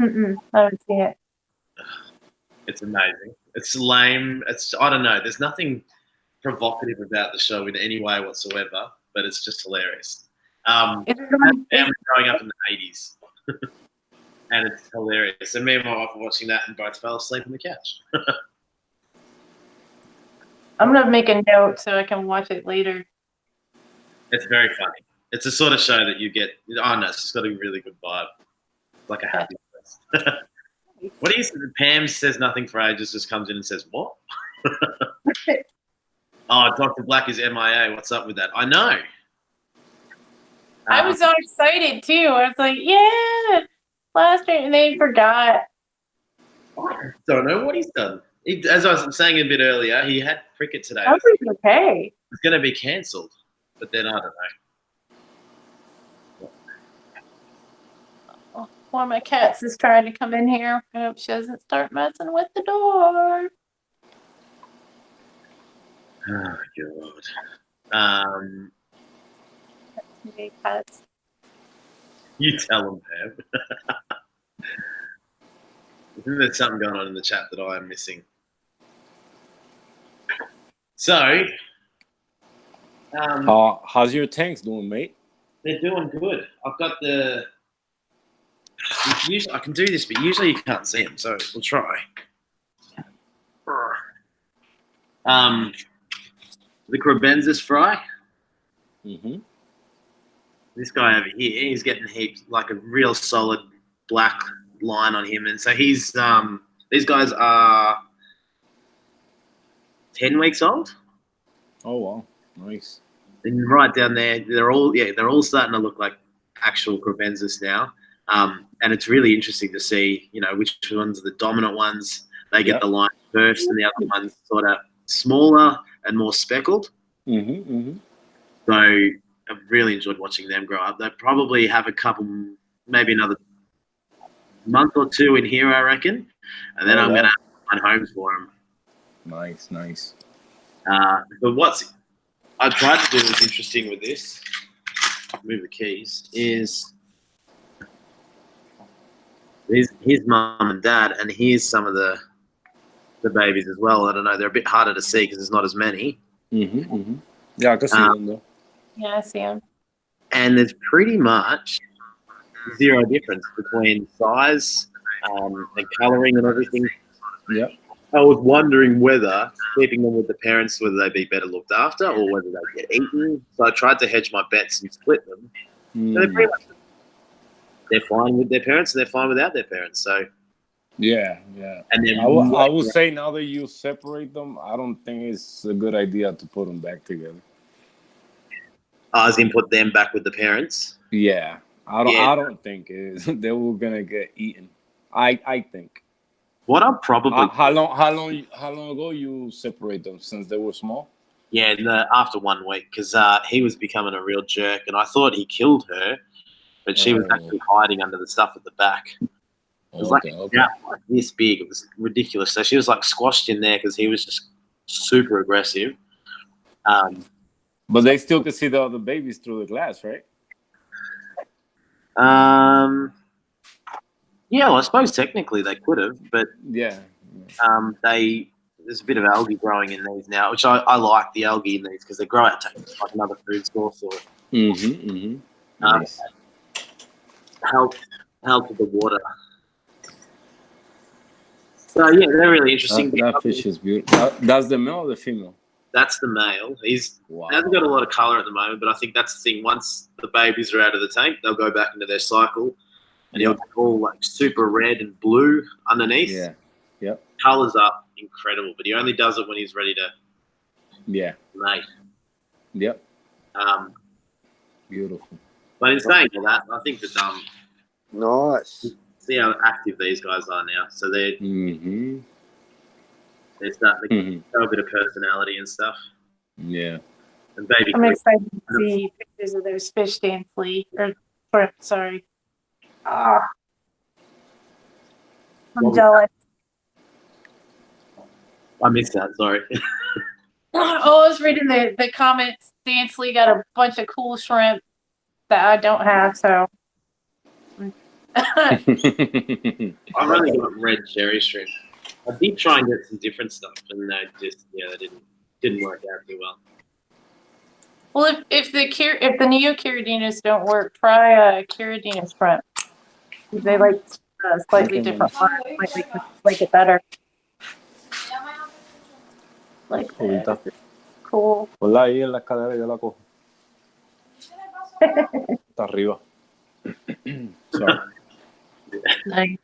I don't see it. It's amazing. It's lame. I don't know. There's nothing provocative about the show in any way whatsoever, but it's just hilarious. Is it I on- had family growing up in the 80s. And it's hilarious. And me and my wife were watching that and both fell asleep on the couch. I'm gonna make a note so I can watch it later. It's very funny. It's the sort of show that you get. Oh no, it's just got a really good vibe. It's like a happy place. What do you say? Pam says nothing for ages, just comes in and says, what? Oh, Dr. Black is MIA. What's up with that? I know. I was so excited too. I was like, yeah, last year, and they forgot. I don't know what he's done. As I was saying a bit earlier, he had cricket today. I was okay. It's going to be cancelled, but then I don't know. One of my cats is trying to come in here. I hope she doesn't start messing with the door. Oh, God. Hey, cats. You tell him, Pam. I think there's something going on in the chat that I am missing. So, how's your tanks doing, mate? they're doing good. I've got the. Usually, I can do this, but usually you can't see them, so we'll try. The Kribensis Fry. Mm-hmm. This guy over here, he's getting heaps, like a real solid black line on him, and so he's these guys are 10 weeks old. Oh wow, nice. And right down there, they're all starting to look like actual Kribensis now. And it's really interesting to see, which ones are the dominant ones. They get the line first, and the other ones sort of smaller and more speckled. So I've really enjoyed watching them grow up. They probably have a couple, maybe another month or two in here, I reckon. And then I'm going to find homes for them. Nice. But what I tried to do was interesting with this, move the keys, is here's mum and dad, and here's some of the babies as well. I don't know, they're a bit harder to see because there's not as many. Yeah, I can see them though. Yeah, I see them. And there's pretty much zero difference between size and colouring and everything. Yeah. I was wondering whether keeping them with the parents, whether they'd be better looked after or whether they'd get eaten. So I tried to hedge my bets and split them. So they're fine with their parents and they're fine without their parents. So yeah. And then I would say now that you separate them, I don't think it's a good idea to put them back together. As in put them back with the parents. Yeah, I don't think they were gonna get eaten. I think. What I'm probably How long ago you separate them, since they were small? Yeah, after 1 week, because he was becoming a real jerk, and I thought he killed her, but she was actually hiding under the stuff at the back. It was like this big. It was ridiculous. So she was like squashed in there because he was just super aggressive. But they still could see the other babies through the glass, right? Yeah, well, I suppose technically they could have, but Yeah. there's a bit of algae growing in these now, which I like the algae in these because they grow out to like another food source or Nice. help with the water. So yeah, they're really interesting. That fish is beautiful. That's the male or the female? That's the male. He Wow. hasn't got a lot of color at the moment, but I think that's the thing. Once the babies are out of the tank, they'll go back into their cycle, and he'll get all like super red and blue underneath. Yeah. Yep. Colors up incredible, but he only does it when he's ready to mate. Yep. Beautiful. But in saying all that, I think that Nice. see how active these guys are now. So they're starting to show a bit of personality and stuff. Yeah. And baby, I'm excited to see pictures of those fish dance sorry. Ah, I'm jealous. I missed that. Sorry. Oh, I was reading the comments. Dansley got a bunch of cool shrimp that I don't have, so. I've only got red cherry shrimp. I did try and get some different stuff, and they didn't work out too well. Well, if the Neocaridinus don't work, try Caridinus shrimp. They like slightly different ones. Might like it better. Like that. Cool. Ponla ahí en la escalera y yo la cojo. Está arriba. Sorry. Nice.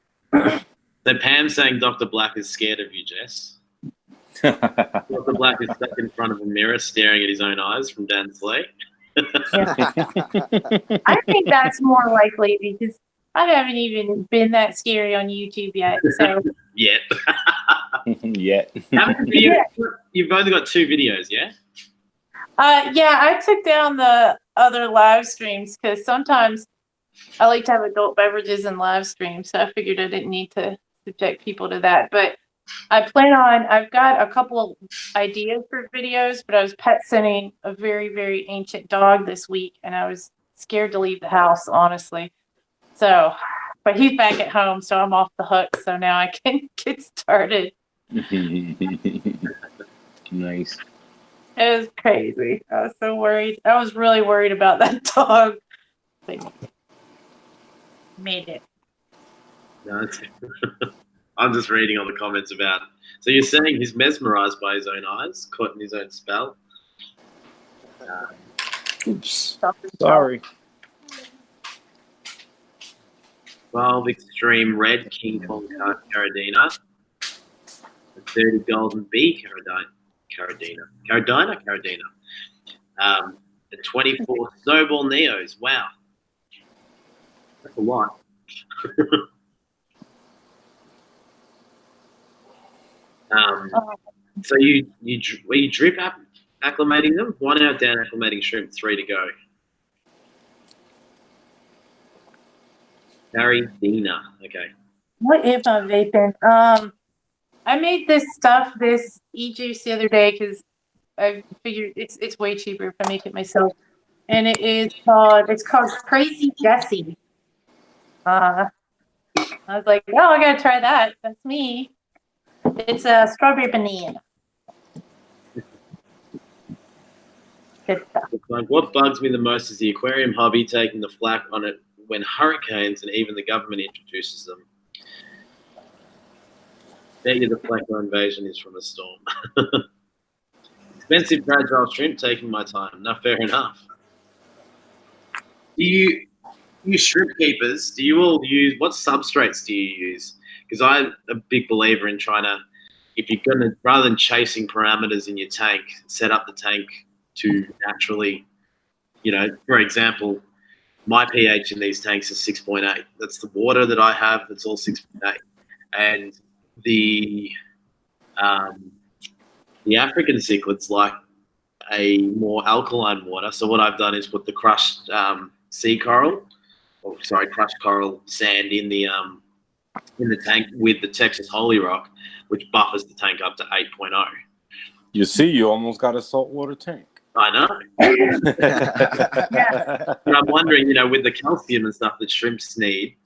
So Pam's saying Dr. Black is scared of you, Jess. Dr. Black is stuck in front of a mirror staring at his own eyes from Dan Slay. I think that's more likely because I haven't even been that scary on YouTube yet. So Yet. Yet. How many videos? You've only got 2 videos, yeah? Yeah, I took down the other live streams because sometimes I like to have adult beverages in live streams. So I figured I didn't need to subject people to that. But I've got a couple of ideas for videos, but I was pet sitting a very, very ancient dog this week, and I was scared to leave the house, honestly. So, but he's back at home, so I'm off the hook. So now I can get started. Nice. It was crazy. I was so worried. I was really worried about that dog. Made it. No, I'm just reading all the comments about. So you're saying he's mesmerized by his own eyes, caught in his own spell. Oops. Sorry. 12 extreme red King Kong Caridina. 30 golden bee Caridina. And 24 snowball neos. Wow. That's a lot. So were you drip acclimating them? 1 hour down acclimating shrimp, 3 to go. Caridina. Okay. What am I vaping? I made this e-juice the other day because I figured it's way cheaper if I make it myself, and it's called Crazy Jessie. I was like, oh, I gotta try that. That's me. It's a strawberry banana. Good stuff. Like, what bugs me the most is the aquarium hobby taking the flak on it when hurricanes and even the government introduces them. Bet you the Flacco invasion is from a storm. Expensive fragile shrimp, taking my time. No, fair enough. Do you shrimp keepers, do you all use, what substrates do you use? Because I'm a big believer in trying to, if you're going to, rather than chasing parameters in your tank, set up the tank to naturally, for example, my pH in these tanks is 6.8. That's the water that I have. It's all 6.8. And the African cichlids like a more alkaline water. So what I've done is put the crushed crushed coral sand in the tank with the Texas Holy Rock, which buffers the tank up to 8.0. You see, you almost got a saltwater tank. I know. But I'm wondering, with the calcium and stuff that shrimps need,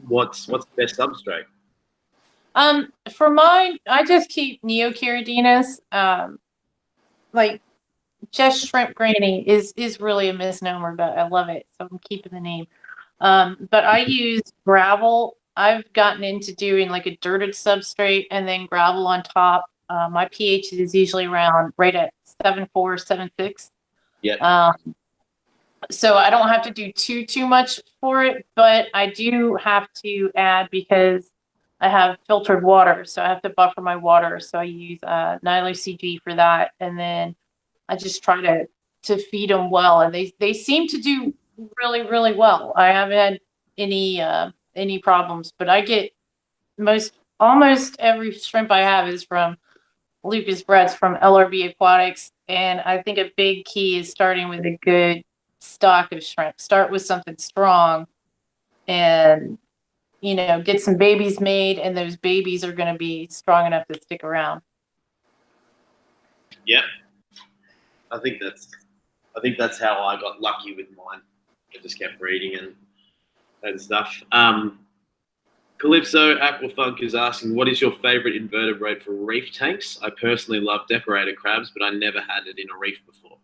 what's the best substrate? For mine, I just keep Neocaridinus. Like just shrimp granny is really a misnomer, but I love it, so I'm keeping the name. But I use gravel. I've gotten into doing like a dirted substrate and then gravel on top. My pH is usually around right at 7.4, 7.6. Yeah. So I don't have to do too much for it, but I do have to add because I have filtered water, so I have to buffer my water. So I use Nilo CG for that, and then I just try to feed them well, and they seem to do really well. I haven't had any problems, but I get almost every shrimp I have is from Lucas Brett's from LRB Aquatics, and I think a big key is starting with a good stock of shrimp. Start with something strong, and get some babies made, and those babies are going to be strong enough to stick around. Yeah. I think that's how I got lucky with mine. I just kept breeding and stuff. Calypso Aqua Funk is asking, what is your favorite invertebrate for reef tanks? I personally love decorated crabs, but I never had it in a reef before.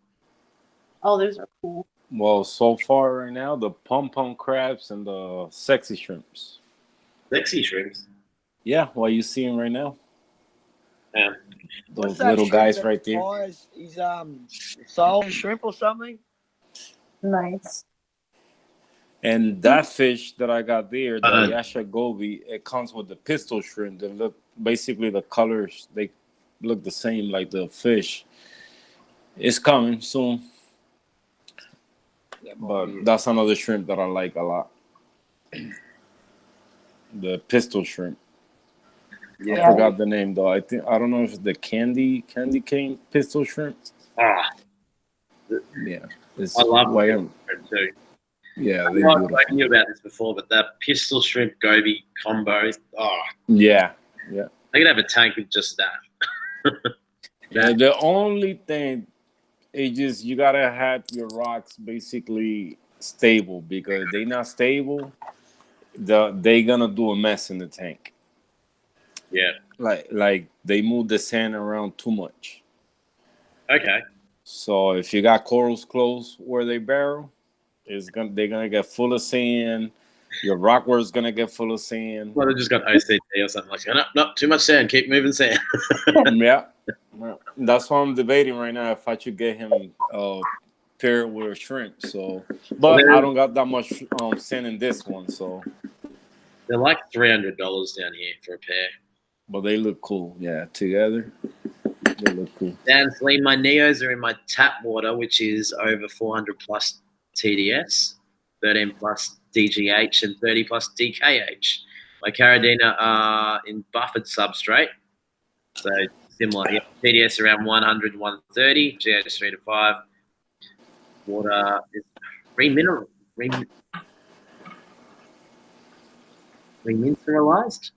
Oh, those are cool. Well, so far right now, the pom-pom crabs and the sexy shrimps. Sexy shrimps? Yeah, what you seeing right now? Yeah. Those little guys right there. He's soul shrimp or something. Nice. And that fish that I got there, the Yasha Gobi, it comes with the pistol shrimp. They look, basically the colors, they look the same like the fish. It's coming soon. But that's another shrimp that I like a lot. The pistol shrimp. Yeah. I forgot the name though. I don't know if it's the candy cane pistol shrimp. Ah. Yeah. I love shrimp too. Yeah, I know I've spoken to you about this before, but that pistol shrimp goby combo, yeah. I could have a tank with just that. Yeah, the only thing is just you gotta have your rocks basically stable, because if they're not stable, they gonna do a mess in the tank. Yeah. Like they move the sand around too much. Okay. So if you got corals close where they barrel, they're gonna get full of sand. Your rockwork's gonna get full of sand. Well, they just got OCD or something like that. No, too much sand. Keep moving sand. Yeah, that's what I'm debating right now. If I should get him paired with a shrimp. So, but I don't got that much sand in this one. So they're like $300 down here for a pair. But they look cool. Yeah, together they look cool. Dan Slee, my Neos are in my tap water, which is over 400 plus TDS, 13 plus DGH, and 30 plus DKH. My Caridina are in buffered substrate, so similar. Yeah, TDS around 100, 130, GH 3 to 5. Water is remineralized.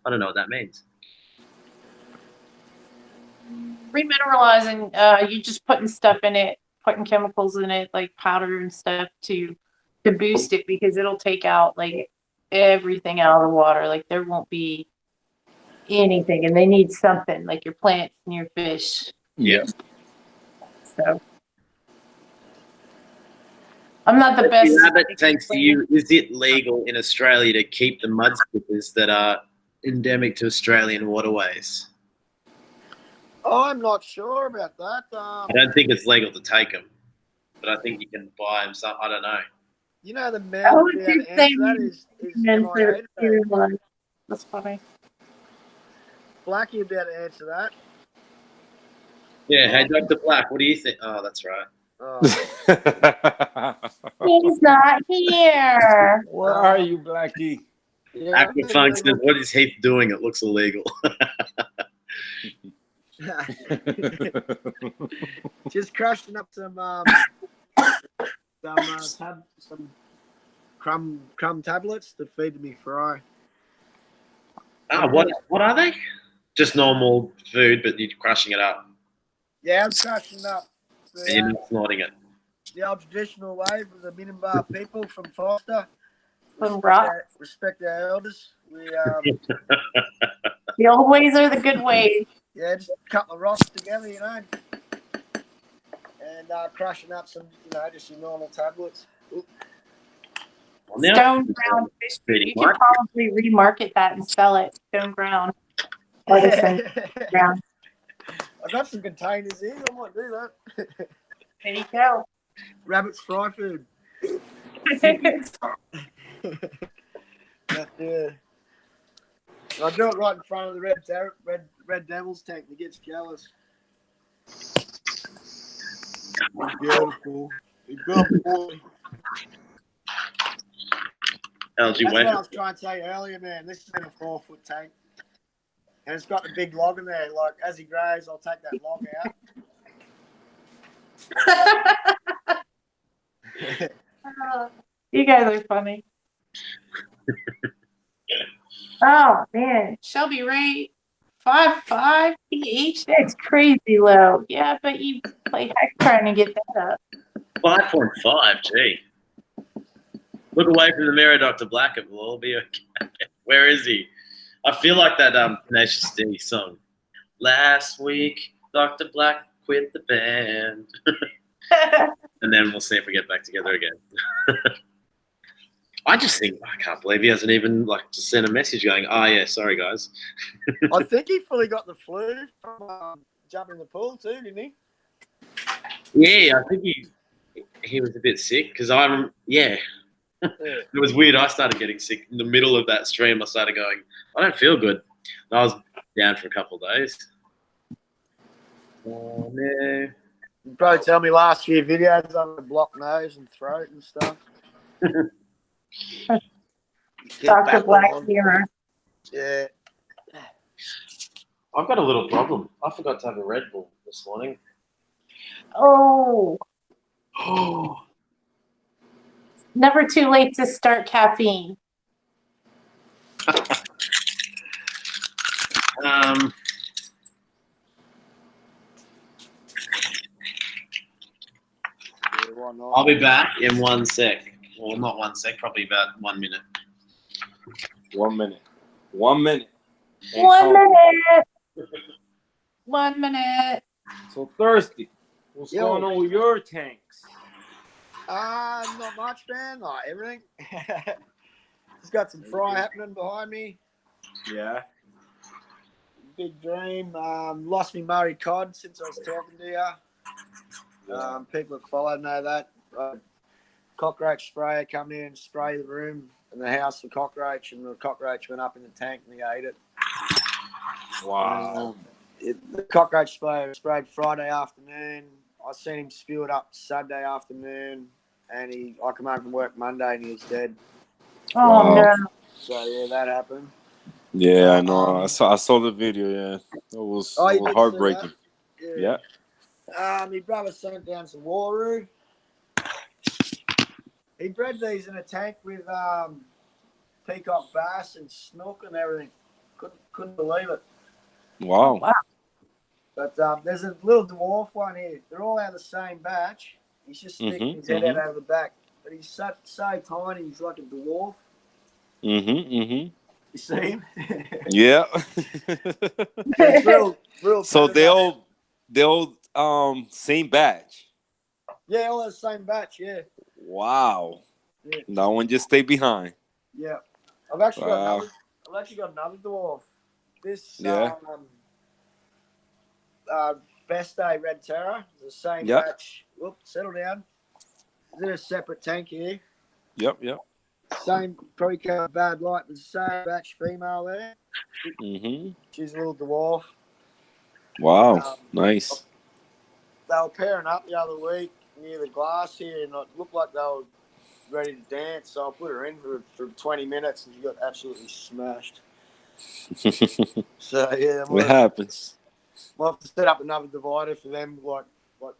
I don't know what that means. Remineralizing, you just putting stuff in it, putting chemicals in it, like powder and stuff to boost it, because it'll take out like everything out of the water. Like there won't be anything, and they need something, like your plants and your fish. Yeah. So I'm not the best. Rabbit tanks to you. Is it legal in Australia to keep the mud skippers that are endemic to Australian waterways? I'm not sure about that. I don't think it's legal to take them, but I think you can buy them. Some, I don't know. You know, the man to be able to answer that is MIA. That's funny. Blackie would be able to answer that. Yeah, hey, Dr. Black, what do you think? Oh, that's right. He's not here. Where are you, Blackie? Yeah, Aqua Funk says, what is Heath doing? It looks illegal. Just crushing up some crumb tablets to feed me Fry. Ah, what are they? Just normal food, but you're crushing it up. Yeah, I'm crushing up the, And you're not snorting it. the old traditional way for the Minimbar people from Foster. Some rock. Respect our elders. We The old ways are the good ways. yeah, just a couple of rocks together, and crushing up some, just your normal tablets. Oop. Well, now, Stone ground fish food. You could probably remarket that and sell it. Stone ground. Artisan ground. I got some containers here. I might do that. There you go. Rabbit's fry food. But, I do it right in front of the red Devil's tank. He gets jealous. He's beautiful. He's good boy. LG That's weight. what I was trying to say earlier, man. This is in a 4-foot tank. And it's got the big log in there. Like, as he grows, I'll take that log out. You guys are funny. Oh man, Shelby Ray, 5'5" PH. That's crazy low. Yeah, but you play Hector trying to get that up. 5.5, gee. Look away from the mirror, Dr. Black. It will all be okay. Where is he? I feel like that Tenacious D song. Last week, Dr. Black quit the band. And then we'll see if we get back together again. I just think, I can't believe he hasn't even just sent a message going, oh yeah, sorry guys. I think he fully got the flu from jumping in the pool too, didn't he? Yeah, I think he was a bit sick because it was weird. I started getting sick in the middle of that stream. I started going, I don't feel good. And I was down for a couple of days. Oh no. You probably tell me last few videos on the blocked nose and throat and stuff. Dr. Black humor. Yeah. I've got a little problem. I forgot to have a Red Bull this morning. Oh. Oh. Never too late to start caffeine. I'll be back in 1 sec. Well, not 1 sec, probably about 1 minute. 1 minute. 1 minute. 1 minute. 1 minute. So thirsty. What's going on with your tanks? Not much, man. Like everything. Just got some fry happening behind me. Yeah. Big dream. Lost me Murray cod since I was talking to you. People that follow know that. Cockroach sprayer come in and spray the room and the house for cockroach, and the cockroach went up in the tank and he ate it. Wow. The cockroach sprayer sprayed Friday afternoon. I seen him spew it up Saturday afternoon, and I come home from work Monday and he was dead. Oh no! So yeah, that happened. Yeah, I know. I saw the video. Yeah, it was heartbreaking. Yeah. My brother sent down some wateroo. He bred these in a tank with peacock bass and snook and everything. Couldn't believe it. Wow. But there's a little dwarf one here. They're all out of the same batch. He's just sticking his head out of the back. But he's so tiny, he's like a dwarf. You see him? Yeah. It's real So they all same batch. Yeah, all the same batch, yeah. Wow. Yeah. That one just stay behind. Yeah. I've actually got another dwarf. This Best Day Red Terror is the same batch. Whoop, settle down. Is in a separate tank here. Yep. Same, probably kind of bad light, but the same batch female there. She's a little dwarf. Wow, nice. They were pairing up the other week near the glass here, and it looked like they were ready to dance. So I put her in for 20 minutes, and she got absolutely smashed. So yeah, What happens? We'll have to set up another divider for them, like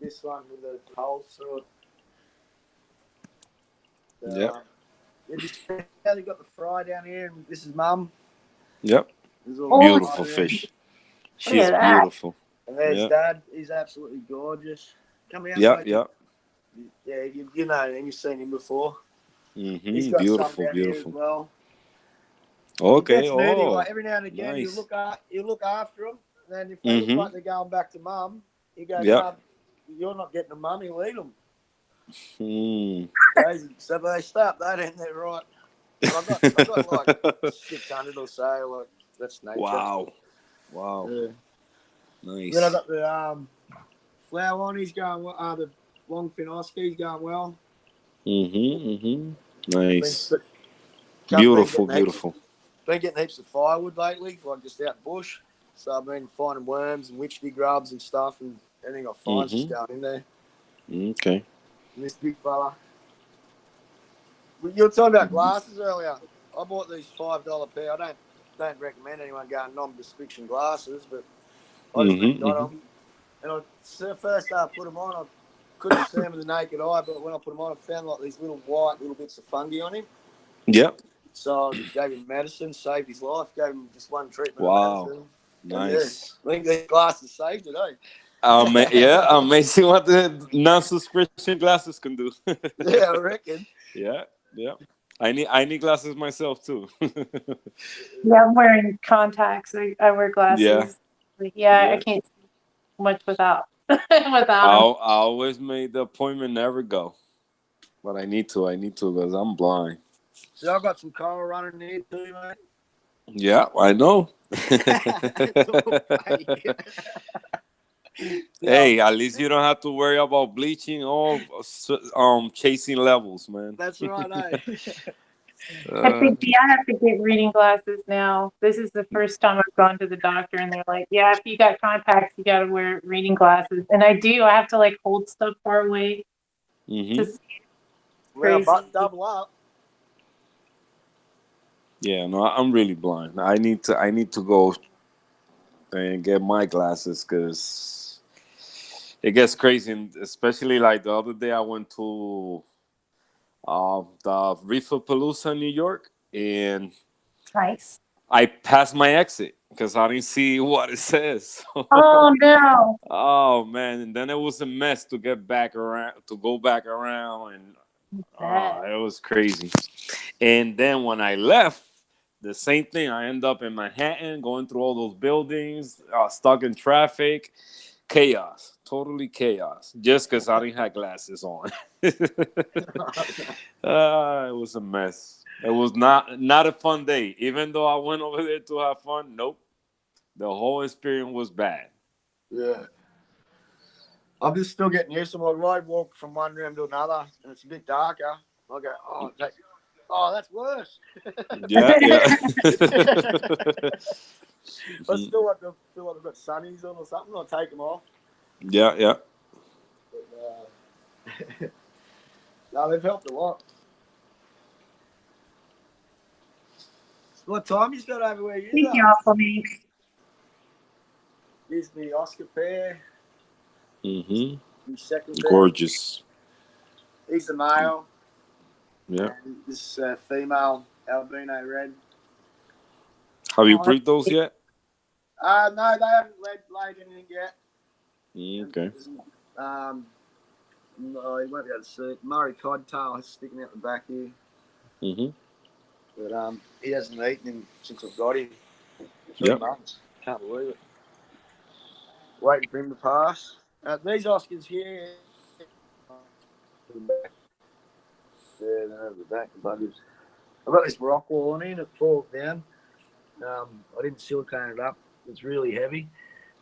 this one with the holes through it. So, they got the fry down here, and this is Mum. Yep. Beautiful fish. She's beautiful. And there's Dad. He's absolutely gorgeous. Coming out. Yeah, mate. yeah. Yeah, you know him. You've seen him before. He's Mm-hmm. got Beautiful, some down here as beautiful. well. Okay. He gets needy. Oh, Like every now and again, nice. you look after him. And then if they look like they're going back to mum, you go, Yep. no, you're not getting a mum. You'll eat them. Mm. Crazy. So they start that in there, right? But I got like 600 or so. Like that's nature. Wow. Wow. Yeah. Nice. Then I got the Flowerhorn. He's going well. The longfin Oscar's going well. Nice. Been Beautiful, beautiful. Been getting heaps of firewood lately, like just out bush. So I've been finding worms and witchetty grubs and stuff, and anything I find just going in there. Okay. And this big fella. You were talking about glasses earlier. I bought these $5 pair. I don't recommend anyone going non-prescription glasses, but I just got them. And first day I put them on, I couldn't see them with the naked eye, but when I put them on, I found like these little bits of fungi on him. Yep. So I gave him medicine, saved his life, gave him just one treatment of medicine. Nice. Yeah, I think these glasses saved it, eh? Yeah, amazing what the non-subscription glasses can do. Yeah, I reckon. Yeah. I need glasses myself too. Yeah, I'm wearing contacts. I wear glasses. Yeah, I can't see much without without them. I always made the appointment, never go. But I need to because I'm blind. So I've got some coral running here too, mate. Yeah, I know. Hey, at least you don't have to worry about bleaching or chasing levels, man. That's right, eh? I think I have to get reading glasses now. This is the first time I've gone to the doctor, and they're like, "Yeah, if you got contacts, you got to wear reading glasses." And I do. I have to like hold stuff far away to see. Well, but double up. Yeah, no, I'm really blind. I need to go and get my glasses because it gets crazy, and especially like the other day I went to the Reefer-Palooza in New York, and Nice. I passed my exit because I didn't see what it says. Oh no! Oh man, and then it was a mess to go back around, and it was crazy. And then when I left, the same thing. I end up in Manhattan, going through all those buildings, stuck in traffic, chaos, totally chaos. Just because I didn't have glasses on. It was a mess. It was not a fun day. Even though I went over there to have fun, nope. The whole experience was bad. Yeah. I'm just still getting used to my road walk from one room to another, and it's a bit darker. I go, that's worse. Yeah. I still like to feel like I've got sunnies on or something. I'll take them off. Yeah. But, no, they've helped a lot. What time you got over where you Thank you all for me. Here's the Oscar pair. The second pair. Gorgeous. He's the male. Yeah. And this female albino red. Have you breed those yet? No, they haven't laid anything yet. Okay. No, you won't be able to see it. Murray codtail is sticking out the back here. But he hasn't eaten him since I've got him. 3 months. Can't believe it. Waiting for him to pass. These Oscars here. Yeah, they're over the back, the buggers. I've got this rock wall on in at 4 down. I didn't silicone it up. It's really heavy.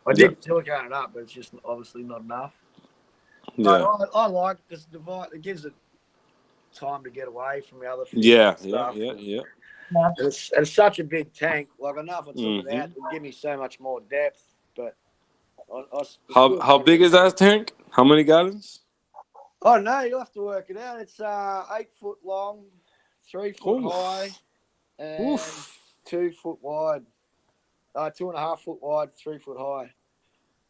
I did silicone it up, but it's just obviously not enough. Yeah. But I like this device. It gives it time to get away from the other fish. Yeah. It's such a big tank. Like, enough I took it out, it would give me so much more depth. But how big is that tank? How many gallons? Oh no, you'll have to work it out. It's 8 foot long, 3 foot high, and 2 foot wide. 2.5 foot wide, 3 foot high.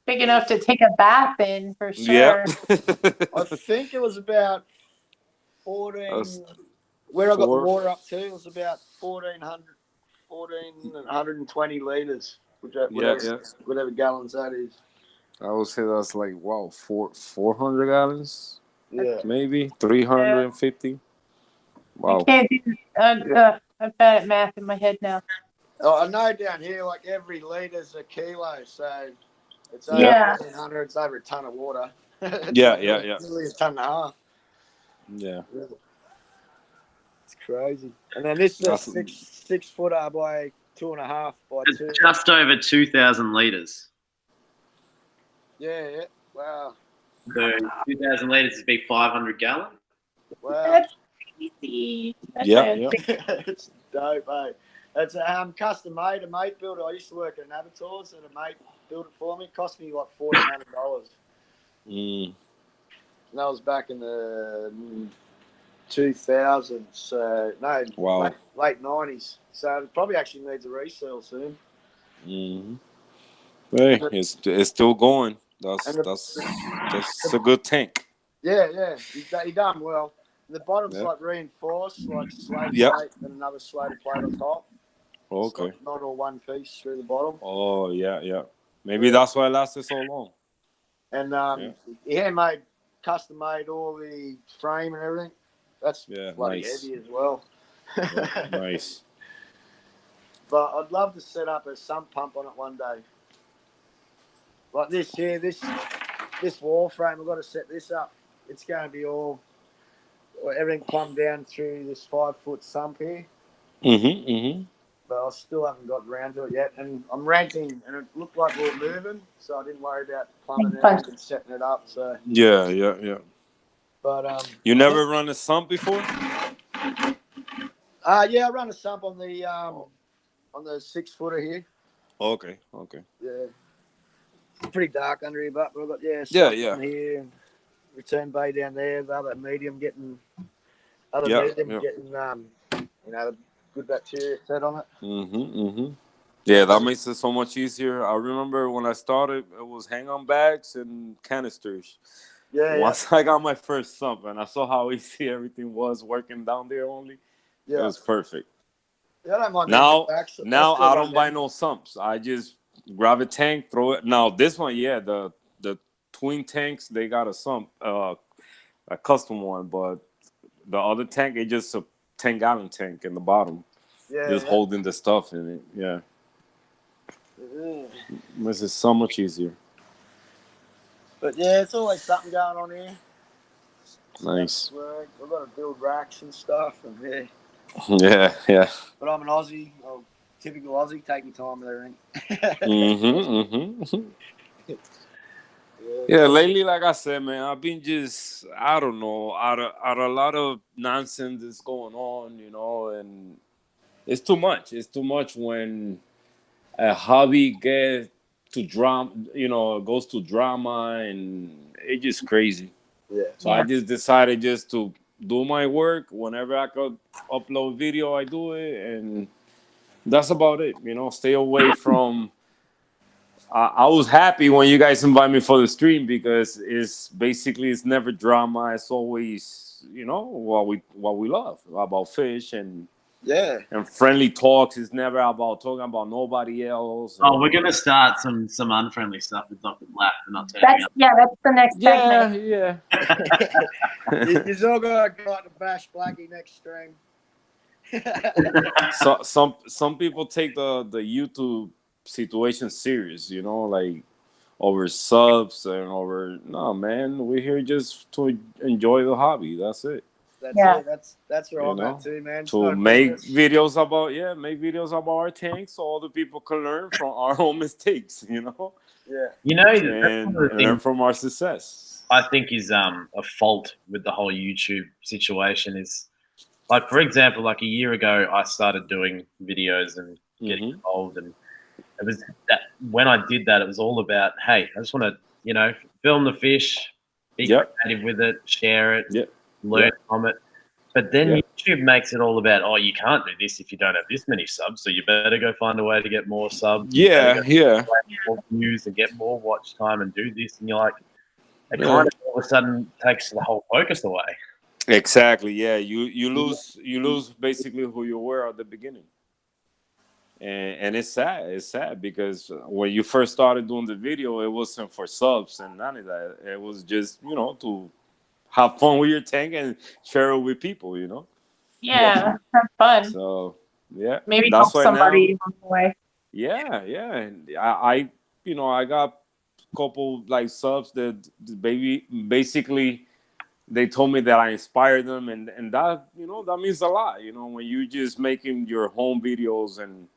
Big enough to take a bath in for sure. Yeah. I think it was about 14. Where I got the water up to, it was about 1,420 litres, whatever gallons that is. I would say that's like, wow, 400 gallons, Yeah. maybe 350. I Wow. can't do. I'm bad at math in my head now. Oh, I know down here, like every litres a kilo, so it's over Yeah. 1,500. It's over a ton of water. It's Yeah, like yeah, yeah. nearly a ton and a half. Yeah. It's crazy. And then this is a That's, 6 footer by 2.5 by It's 2. just over 2,000 liters. Yeah, yeah. Wow. So 2,000 liters would be 500 gallons. Wow. That's crazy. That's yeah, yeah. It's dope, eh? It's custom made. A mate built it. I used to work at an Avatars, and a mate built it for me. It cost me like $1,400. Mm. And that was back in the 2000s. So, no, Wow. late 90s. So it probably actually needs a resale soon. Mm. Hey, it's still going. And That's a good tank. yeah. He done well. The bottom's Yeah. like reinforced, like slate Yep. plate and another slated plate on top. Okay. It's not all one piece through the bottom. Oh, yeah, yeah. Maybe that's why it lasted so long. And he made custom made all the frame and everything. That's bloody nice. heavy as well. Yeah, nice. But I'd love to set up a sump pump on it one day. Like this here, this wall frame, I've got to set this up. It's going to be everything plumbed down through this 5-foot sump here. But I still haven't got around to it yet. And I'm renting, and it looked like we were moving, so I didn't worry about plumbing it and setting it up. So Yeah. But you never run a sump before? Yeah, I run a sump on the 6 footer here. Okay. Yeah, it's pretty dark under here, but we've got Yeah. on here, and return bay down there. The other medium getting good bacteria set on it. Yeah, that makes it so much easier. I remember when I started, it was hang-on bags and canisters. Once I got my first sump and I saw how easy everything was working down there only, it was perfect. Yeah, I don't mind now I don't buy no sumps. I just grab a tank, throw it. Now this one, the twin tanks, they got a sump, a custom one, but the other tank, it's just a 10-gallon tank in the bottom, holding the stuff in it. Yeah, this is so much easier. But yeah, it's always something going on here. Nice. We've got to build racks and stuff, and Yeah. But I'm an Aussie, typical Aussie, taking time with everything. Yeah, lately, like I said, man, I've been just, I don't know, out of a lot of nonsense that's going on, and it's too much. It's too much when a hobby gets to drama, goes to drama, and it's just crazy. Yeah. So I just decided just to do my work. Whenever I could upload video, I do it, and that's about it. Stay away from. I was happy when you guys invite me for the stream because it's never drama. It's always what we love about fish and friendly talks. It's never about talking about nobody else. Oh, we're gonna start some unfriendly stuff with Dr. Black. That's the next segment. Yeah. You're all gonna go out to bash Blackie next stream. So some people take the YouTube situation serious, like over subs and over. No, man, we're here just to enjoy the hobby. That's it. That's where I'm at too, man. To make videos about our tanks, so other people can learn from our own mistakes. Yeah. And learn from our success. I think is a fault with the whole YouTube situation is, like, for example, like a year ago, I started doing videos and getting involved, and it was that when I did that, it was all about, hey, I just want to, film the fish, be creative with it, share it, learn from it. But then YouTube makes it all about, oh, you can't do this if you don't have this many subs, so you better go find a way to get more subs. Yeah. More views and get more watch time and do this, and you're like, it kind of all of a sudden takes the whole focus away. Exactly. Yeah. You lose basically who you were at the beginning. And it's sad. It's sad because when you first started doing the video, it wasn't for subs and none of that. It was just, you know, to have fun with your tank and share it with people, you know. Yeah, have fun. So yeah, Maybe that's help why somebody now. along the way. Yeah, and I you know, I got a couple like subs that basically they told me that I inspired them, and that, you know, that means a lot, you know, when you just making your home videos. And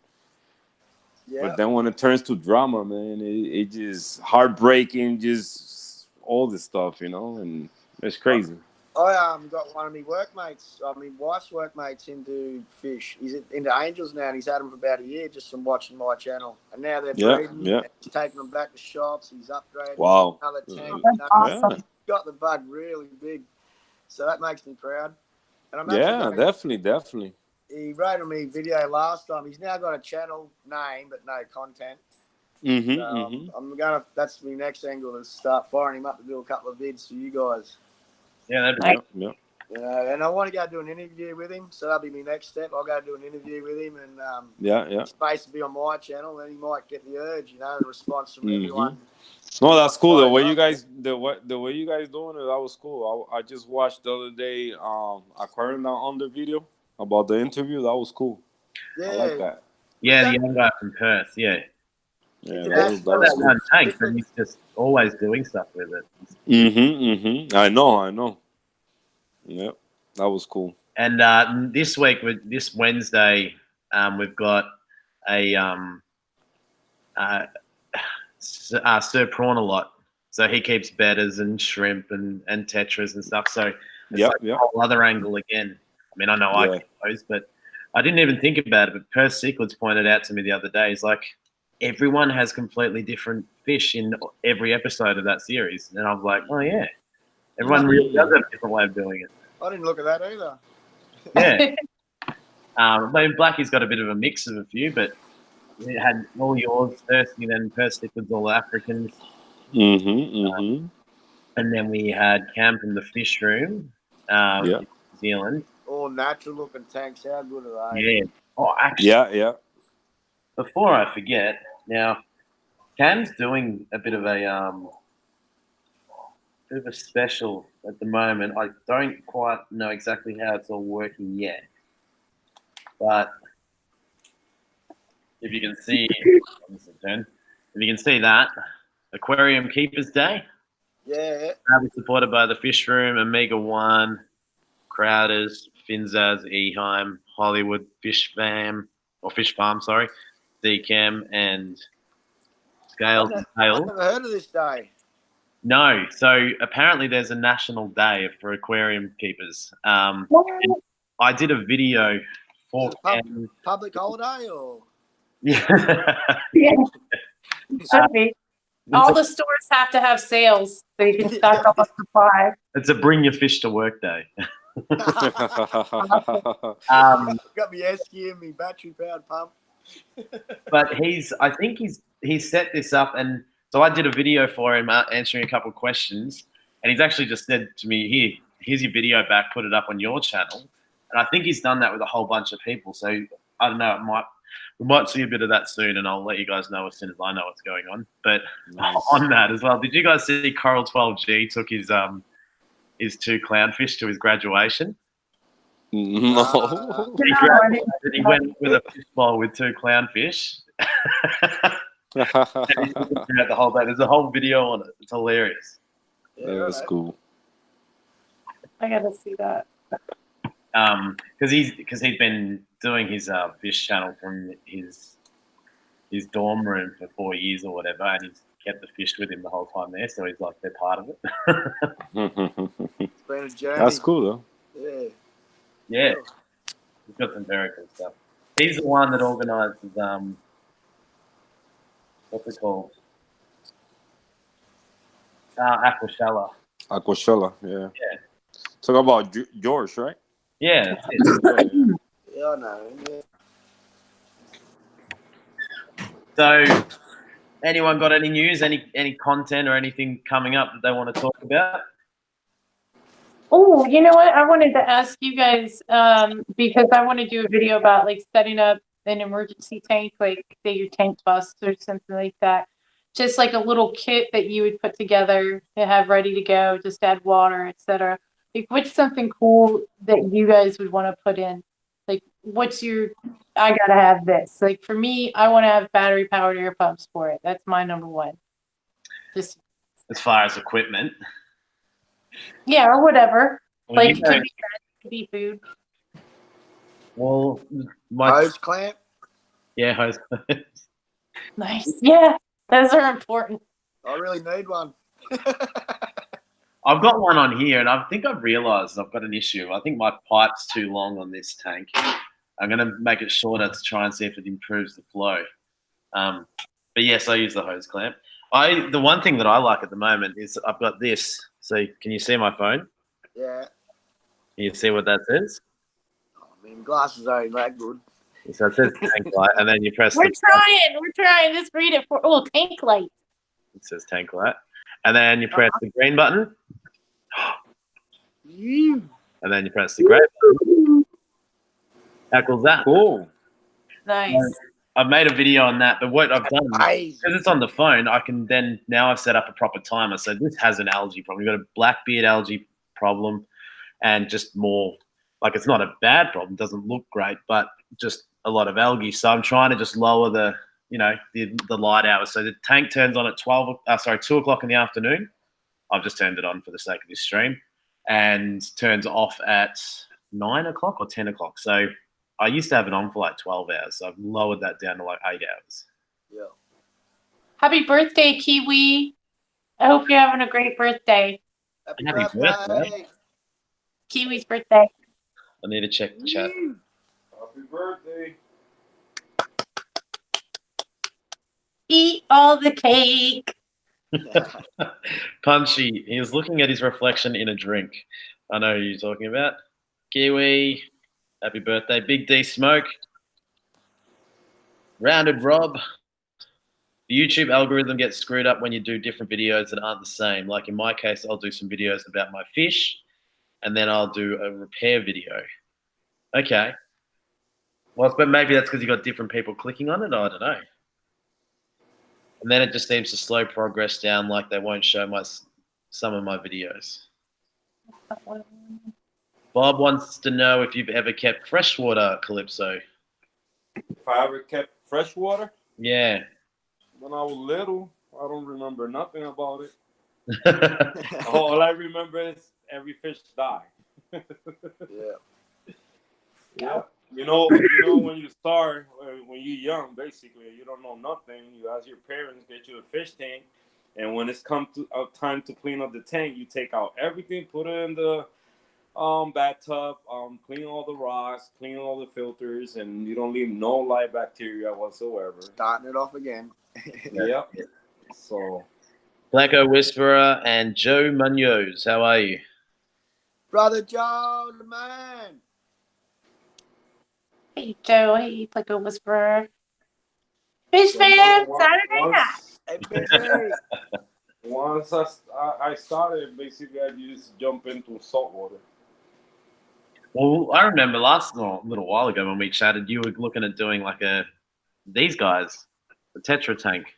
Yeah. but then when it turns to drama, man, it just heartbreaking, just all this stuff, you know, and it's crazy. I got one of my workmates, my wife's workmates into fish. He's into angels now, and he's had them for about a year just from watching my channel. And now they're breeding. Yeah. He's taking them back to shops. He's upgrading. Wow. Another tank. That's awesome. He's got the bug really big, so that makes me proud. And I'm Definitely. He wrote on me video last time. He's now got a channel name but no content. I'm gonna. That's my next angle, to start firing him up to do a couple of vids for you guys. Yeah, that'd be Yeah. You know, and I want to go do an interview with him, so that'll be my next step. I'll go do an interview with him, and Yeah. space to be on my channel, and he might get the urge, you know, the response from everyone. No, that's cool. The way you guys doing it, that was cool. I just watched the other day Aquarium Down Under video about the interview. That was cool. Yeah, I like that. Yeah, the young guy from Perth. Yeah. Yeah, That's that was That one tank, but he's just always doing stuff with it. I know. Yeah, that was cool. And this week, with this Wednesday, we've got a Sir Prawn a lot. So he keeps bedders and shrimp and tetras and stuff. So it's a whole other angle again. I mean, I know I keep those, but I didn't even think about it. But Perth Cichlids pointed out to me the other day, he's like, everyone has completely different fish in every episode of that series. And I was like, oh, yeah. Everyone really does have a different way of doing it. I didn't look at that either. Yeah. I mean, Blackie's got a bit of a mix of a few, but it had all yours first, and then Perth Cichlids, all Africans. And then we had Cam from the Fish Room in New Zealand. All natural looking tanks. How good are they? Yeah. Oh, actually. Yeah. Before I forget, now Cam's doing a bit of a special at the moment. I don't quite know exactly how it's all working yet, but if you can see, if you can see that Aquarium Keepers Day, that was supported by the Fish Room, Omega One, Crowders, Finzaz, Eheim, Hollywood Fish Farm, sorry, Decam, and Scales and Tails. I've never heard of this day. No, so apparently there's a national day for aquarium keepers. I did a video for public holiday or Yeah. Should be. All the stores have to have sales so you can stock up on supply. It's a bring your fish to work day. got me esky and me battery powered pump. But I think he's set this up, and so I did a video for him answering a couple of questions, and he's actually just said to me, here's your video back, put it up on your channel. And I think he's done that with a whole bunch of people. So I don't know, we might see a bit of that soon, and I'll let you guys know as soon as I know what's going on. But on that as well, did you guys see Coral 12G took his 2 clownfish to his graduation? No. He went with a fish bowl with 2 clownfish. And he's looking throughout the whole day. There's a whole video on it. It's hilarious. That's cool. I gotta see that. Because he's been doing his fish channel from his dorm room for 4 years or whatever, and he's kept the fish with him the whole time there, so he's like they're part of it. It's been a journey. That's cool though. Yeah. He's got some very cool stuff. He's the one that organises what's it called? Aquashella. Aquashella, yeah. Talk about George, right? Yeah, that's it. Yeah, I know. Yeah. So, anyone got any news, any content or anything coming up that they want to talk about? Oh, you know what? I wanted to ask you guys because I want to do a video about like setting up an emergency tank, like say your tank busts or something like that. Just like a little kit that you would put together to have ready to go, just add water, etc. Like, what's something cool that you guys would want to put in? Like, what's your, I gotta have this. Like, for me, I want to have battery powered air pumps for it. That's my number one. Just as far as equipment. yeah, or whatever. Well, Like, you it know, could be that, it could be food. well, my Hose clamp. yeah, hose. Nice. Yeah, those are important. I really need one. I've got one on here, and I think I've realised I've got an issue. I think my pipe's too long on this tank. I'm going to make it shorter to try and see if it improves the flow. But yes, I use the hose clamp. The one thing that I like at the moment is I've got this. So can you see my phone? Yeah. Can you see what that says? I mean, glasses ain't that good. So it says tank light, and then you press We're trying. Just read it for tank light. It says tank light. And then you press the green button. And then you press the gray button. How cool is that? Cool. Nice. I've made a video on that, but what I've done, Amazing. because it's on the phone, I can then, now I've set up a proper timer. So this has an algae problem. You've got a blackbeard algae problem and just more, like it's not a bad problem, doesn't look great, but just a lot of algae. So I'm trying to just lower the light hours. So the tank turns on at 2 o'clock in the afternoon. I've just turned it on for the sake of this stream, and turns off at 9 o'clock or 10 o'clock. So I used to have it on for like 12 hours. So I've lowered that down to like 8 hours. Yeah. Happy birthday, Kiwi. I hope you're having a great birthday. Happy Happy birthday. birthday. Kiwi's birthday. I need to check the chat. Happy birthday. Eat all the cake. Punchy, he was looking at his reflection in a drink. I know who you're talking about. Kiwi, happy birthday. Big D Smoke. Rounded Rob. The YouTube algorithm gets screwed up when you do different videos that aren't the same. Like in my case, I'll do some videos about my fish, and then I'll do a repair video. Okay. Well, but maybe that's because you got different people clicking on it. I don't know. And then it just seems to slow progress down, like they won't show some of my videos. Bob wants to know if you've ever kept freshwater, Calypso. If I ever kept freshwater? Yeah. When I was little, I don't remember nothing about it. All I remember is every fish died. Yeah. Yeah. You know, when you start, when you're young, basically, you don't know nothing. You ask your parents, get you a fish tank, and when it's come to time to clean up the tank, you take out everything, put it in the bathtub, clean all the rocks, clean all the filters, and you don't leave no live bacteria whatsoever. Starting it off again. Yep. So, Blacko Whisperer and Joe Munoz, how are you? Brother Joe, the man. Hey, Joe. Hey, Plico Whisperer. Fish fam, Saturday night. Hey, busy. Once I started, basically, I just jump into saltwater. Well, I remember a little while ago when we chatted, you were looking at doing like these guys, the Tetra tank.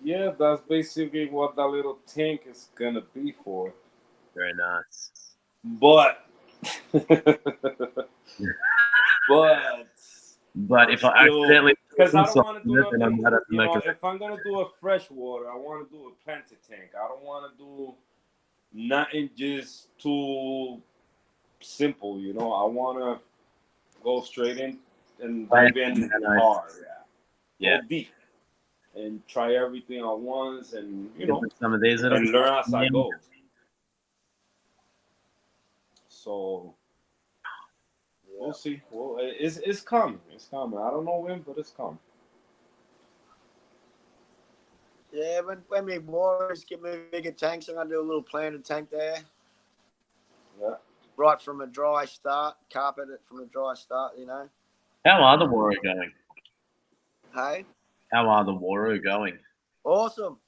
Yeah, that's basically what that little tank is gonna be for. Very nice. But if I accidentally, because I don't want to do then I might have to make it. if I'm gonna do a freshwater, I want to do a planted tank. I don't want to do nothing just too simple. I want to go straight in and dive in hard. Yeah. Go deep and try everything at once, and Some of these and learn as I go. So we'll see. Well, it's coming. It's coming. I don't know when, but it's coming. Yeah, when we warriors get moving bigger tanks, I'm gonna do a little planted tank there. Yeah. Right from a dry start, carpet it from a dry start. How are the Waru going? Hey. How are the Waru going? Awesome.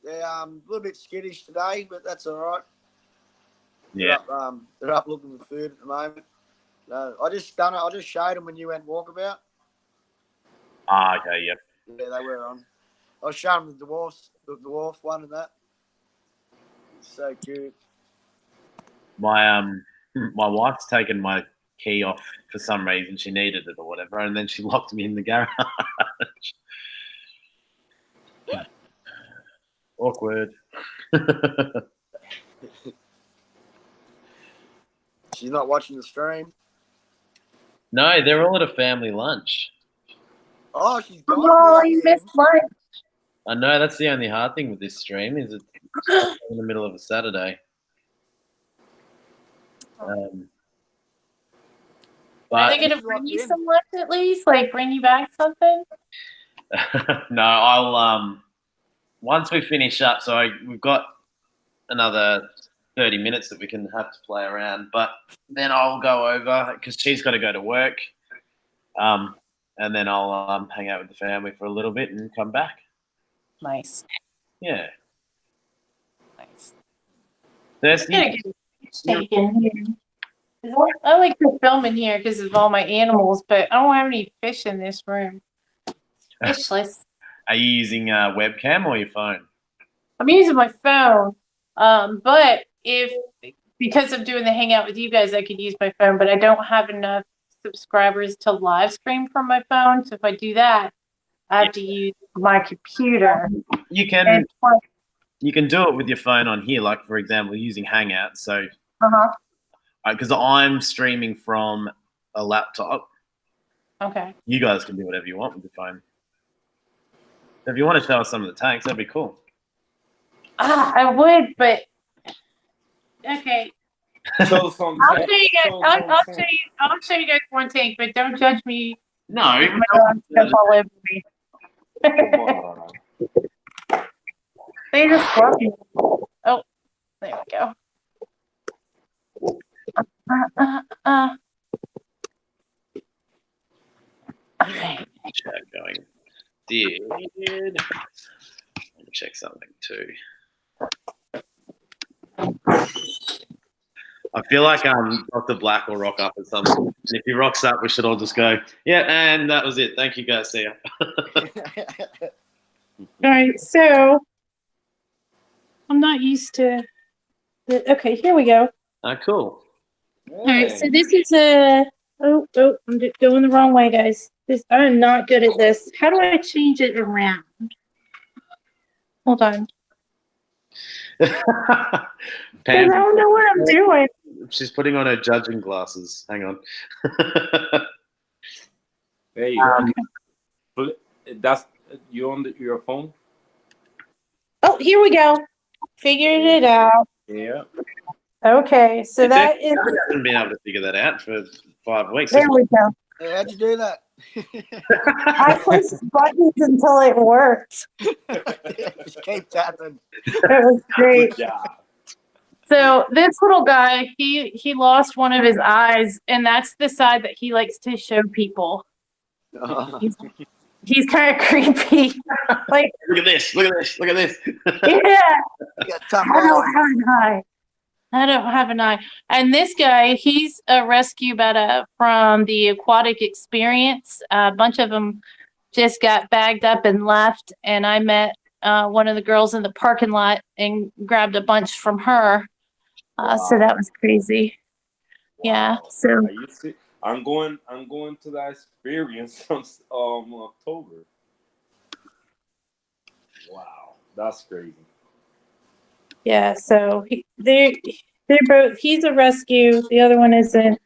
They're a little bit skittish today, but that's all right. Yeah. They're up looking for food at the moment. No, I just showed them when you went walkabout. Ah, okay, yep. Yeah, they were on. I was showing them the dwarf one and that. So cute. My wife's taken my key off for some reason. She needed it or whatever, and then she locked me in the garage. Awkward. She's not watching the stream. No, they're all at a family lunch. Oh, she's gone. Oh, you missed lunch. I know that's the only hard thing with this stream is it's in the middle of a Saturday. Are But they going to bring you some lunch at least? Like bring you back something? no, I'll once we finish up. So we've got another 30 minutes that we can have to play around, but then I'll go over because she's got to go to work, and then I'll hang out with the family for a little bit and come back. Nice. Yeah. Nice. Thirsty? I like to film in here because of all my animals, but I don't have any fish in this room. Fishless. Are you using a webcam or your phone? I'm using my phone, but because of doing the hangout with you guys, I could use my phone, but I don't have enough subscribers to live stream from my phone. So if I do that, I have to use my computer. You can do it with your phone on here, like for example, using Hangout. So, because I'm streaming from a laptop. Okay. You guys can do whatever you want with your phone. If you want to show us some of the tanks, that'd be cool. I would, but okay. Show some I'll tank. show you guys. I'll show you guys one tank, but don't judge me. No, My dog jump all over me. They just love me. Oh, there we go. Okay. Chat going. Did let me check something too. I feel like Dr. Black will rock up at some point. And if he rocks up, we should all just go, yeah, and that was it. Thank you guys. See ya. All right, so I'm not used to okay, here we go. Cool. All right, so this is I'm going the wrong way, guys. I'm not good at this. How do I change it around? Hold on. I don't know what I'm doing. She's putting on her judging glasses. Hang on. There you go. That's you on your phone? Oh, here we go. Figured it out. Yeah. Okay, so that is. I haven't been able to figure that out for 5 weeks. There we go. Hey, how'd you do that? I pushed buttons until it worked. Just keep tapping. It was great. Good job. So this little guy, he lost one of his eyes, and that's the side that he likes to show people. He's kind of creepy. Like, Look at this. Look at this. Look at this. yeah. You got I don't have an eye. And this guy, he's a rescue betta from the Aquatic Experience. A bunch of them just got bagged up and left. And I met one of the girls in the parking lot and grabbed a bunch from her. So that was crazy. Wow. Yeah. So I'm going to that experience from October. Wow, that's crazy. yeah. So they're both. He's a rescue. The other one isn't.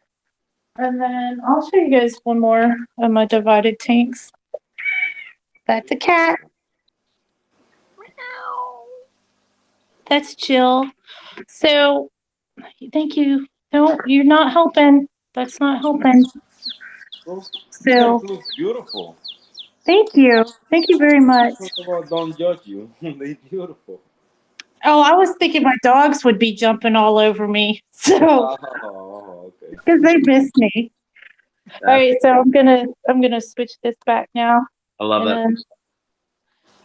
And then I'll show you guys one more of my divided tanks. That's a cat. That's Jill. So, thank you. No, you're not helping. That's not helping. So, Looks beautiful. thank you. Thank you very much. First of all, don't judge you. They're beautiful. Oh, I was thinking my dogs would be jumping all over me. So, Oh, okay. because they miss me. All right, so I'm gonna switch this back now. I love that.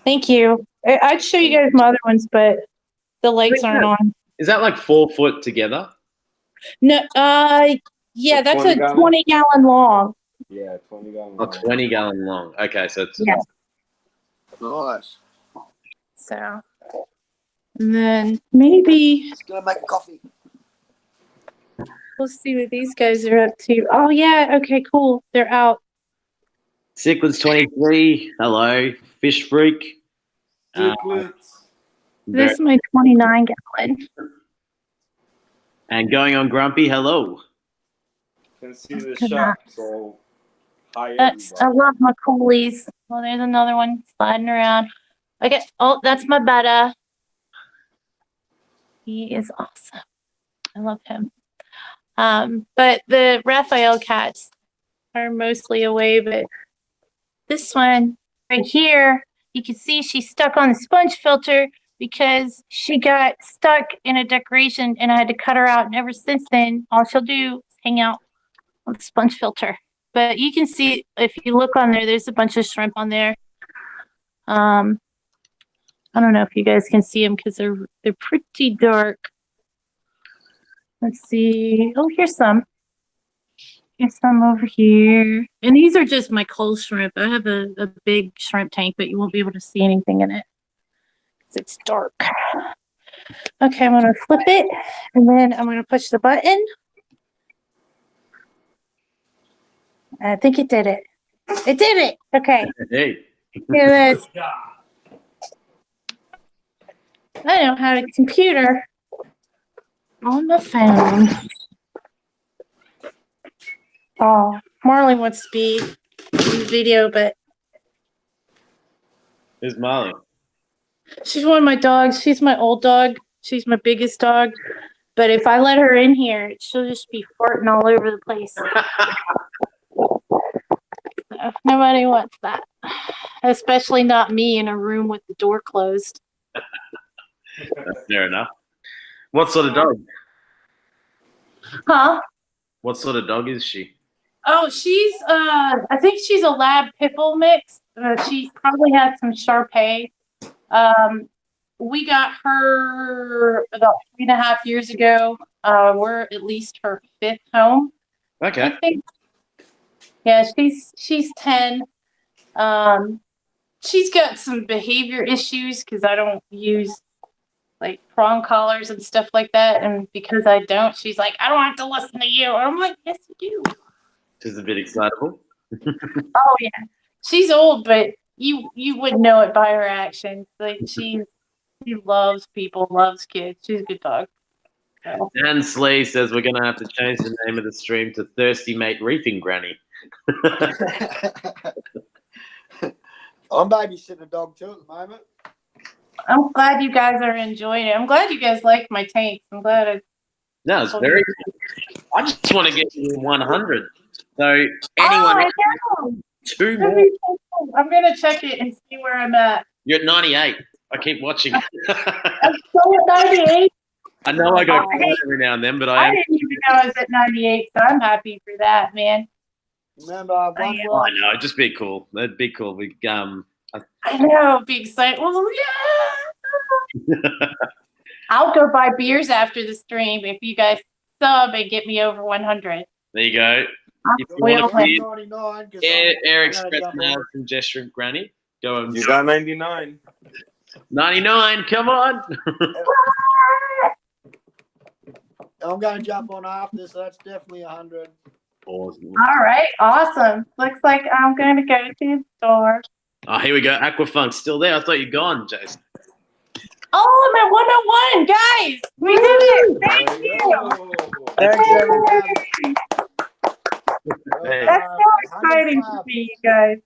Thank you. I'd show you guys my other ones, but the lights aren't on. Is that like 4 foot together? No, yeah, A that's 20 a gallon? 20-gallon long. Yeah, 20 gallon. Oh, 20 gallon long. Okay, so it's Yeah. Nice. So, and then maybe Just gonna make a coffee. we'll see what these guys are up to. Oh yeah, okay, cool. They're out. Cichlids 23. Hello, fish freak. Cichlids. This is my 29 gallon. And going on Grumpy. Hello. Can see the Good shop. So hi That's, I everybody. love my coolies. Well, there's another one sliding around. Okay. Oh, that's my betta. He is awesome. I love him. But the Raphael cats are mostly away, but this one right here, you can see she's stuck on the sponge filter because she got stuck in a decoration and I had to cut her out. And ever since then, all she'll do is hang out on the sponge filter. But you can see if you look on there, there's a bunch of shrimp on there. I don't know if you guys can see them because they're pretty dark. Let's see. Oh, here's some. Here's some over here. And these are just my coal shrimp. I have a big shrimp tank, but you won't be able to see anything in it. It's dark. Okay, I'm gonna flip it and then I'm gonna push the button. I think it did it. It did it. Okay. Hey. Here it is. I don't have a computer on my phone. Oh, Marley wants to be in video, but Who's Marley? she's one of my dogs. She's my old dog. She's my biggest dog. But if I let her in here, she'll just be farting all over the place. So nobody wants that. Especially not me in a room with the door closed. That's fair enough. What sort of dog? Huh? What sort of dog is she? Oh, she's I think she's a lab pit bull mix. She probably had some Shar-Pei. We got her about 3.5 years ago. We're at least her 5th home. Okay. I think. Yeah, she's 10. She's got some behavior issues because I don't use like prong collars and stuff like that, and because I don't, she's like, I don't have to listen to you. And I'm like, yes, you do. She's a bit excitable. Oh yeah, she's old, but you wouldn't know it by her actions. Like she loves people, loves kids. She's a good dog. So. Dan Slee says we're gonna have to change the name of the stream to Thirsty Mate Reefing Granny. I'm babysitting a dog too at the moment. I'm glad you guys are enjoying it. I'm glad you guys like my tanks. I'm glad No, it's very. I just want to get you 100. So anyone, I know. 2 That'd more. be so cool. I'm gonna check it and see where I'm at. You're at 98. I keep watching. I'm still at 98. I know I go Oh, quiet every now and then, but I I am. didn't even know I was at 98, so I'm happy for that, man. Remember, one I am. Oh, I know, just be cool. That'd be cool. We I know, be excited. Well, yeah. I'll go buy beers after the stream if you guys sub and get me over 100. There you go. I'll If you spoil want to it. 99 because Air Express now from Gesturing Granny. Go and You got 99. 99. Come on. I'm going to jump on after, so that's definitely 100. Awesome. All right, awesome. Looks like I'm going to go to the store. Oh, here we go. Aqua Funk still there. I thought you'd gone, Jason. Oh, I'm at 101, guys. We did it. Thank you. Thanks, everybody. Hey. That's so exciting to see you guys.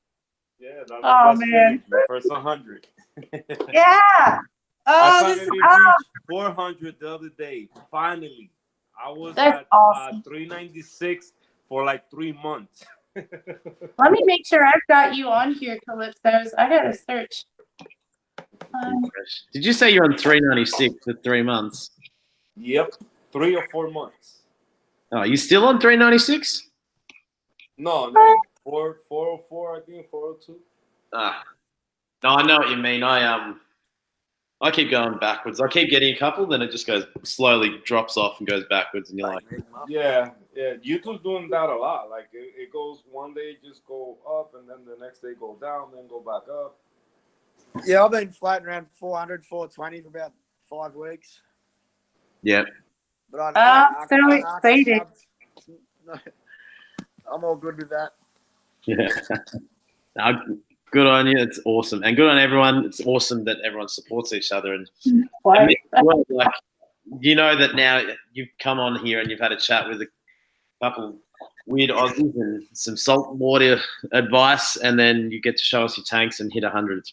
Yeah, that's the Oh, best man. feeling, the first 100. Yeah. I Oh, finally this is reached 400 the other day. Finally. I was That's at awesome. 396 for like 3 months. Let me make sure I've got you on here, Calypsos. I gotta search. Did you say you're on 396 for 3 months? Yep, 3 or 4 months. Oh, you still on 396? No, 404, I think 402. Ah, no, I know what you mean. I I keep going backwards. I keep getting a couple, then it just goes slowly drops off and goes backwards, and you're like, yeah. YouTube's doing that a lot. Like it goes one day just go up, and then the next day go down, then go back up. Yeah, I've been floating around 400, 420 for about 5 weeks. yeah. But I'm so excited. I'm all good with that. Yeah. No, good on you. It's awesome. And good on everyone. It's awesome that everyone supports each other. And What? well, like, you know that now you've come on here and you've had a chat with a couple weird Aussies and some saltwater advice, and then you get to show us your tanks and hit 100.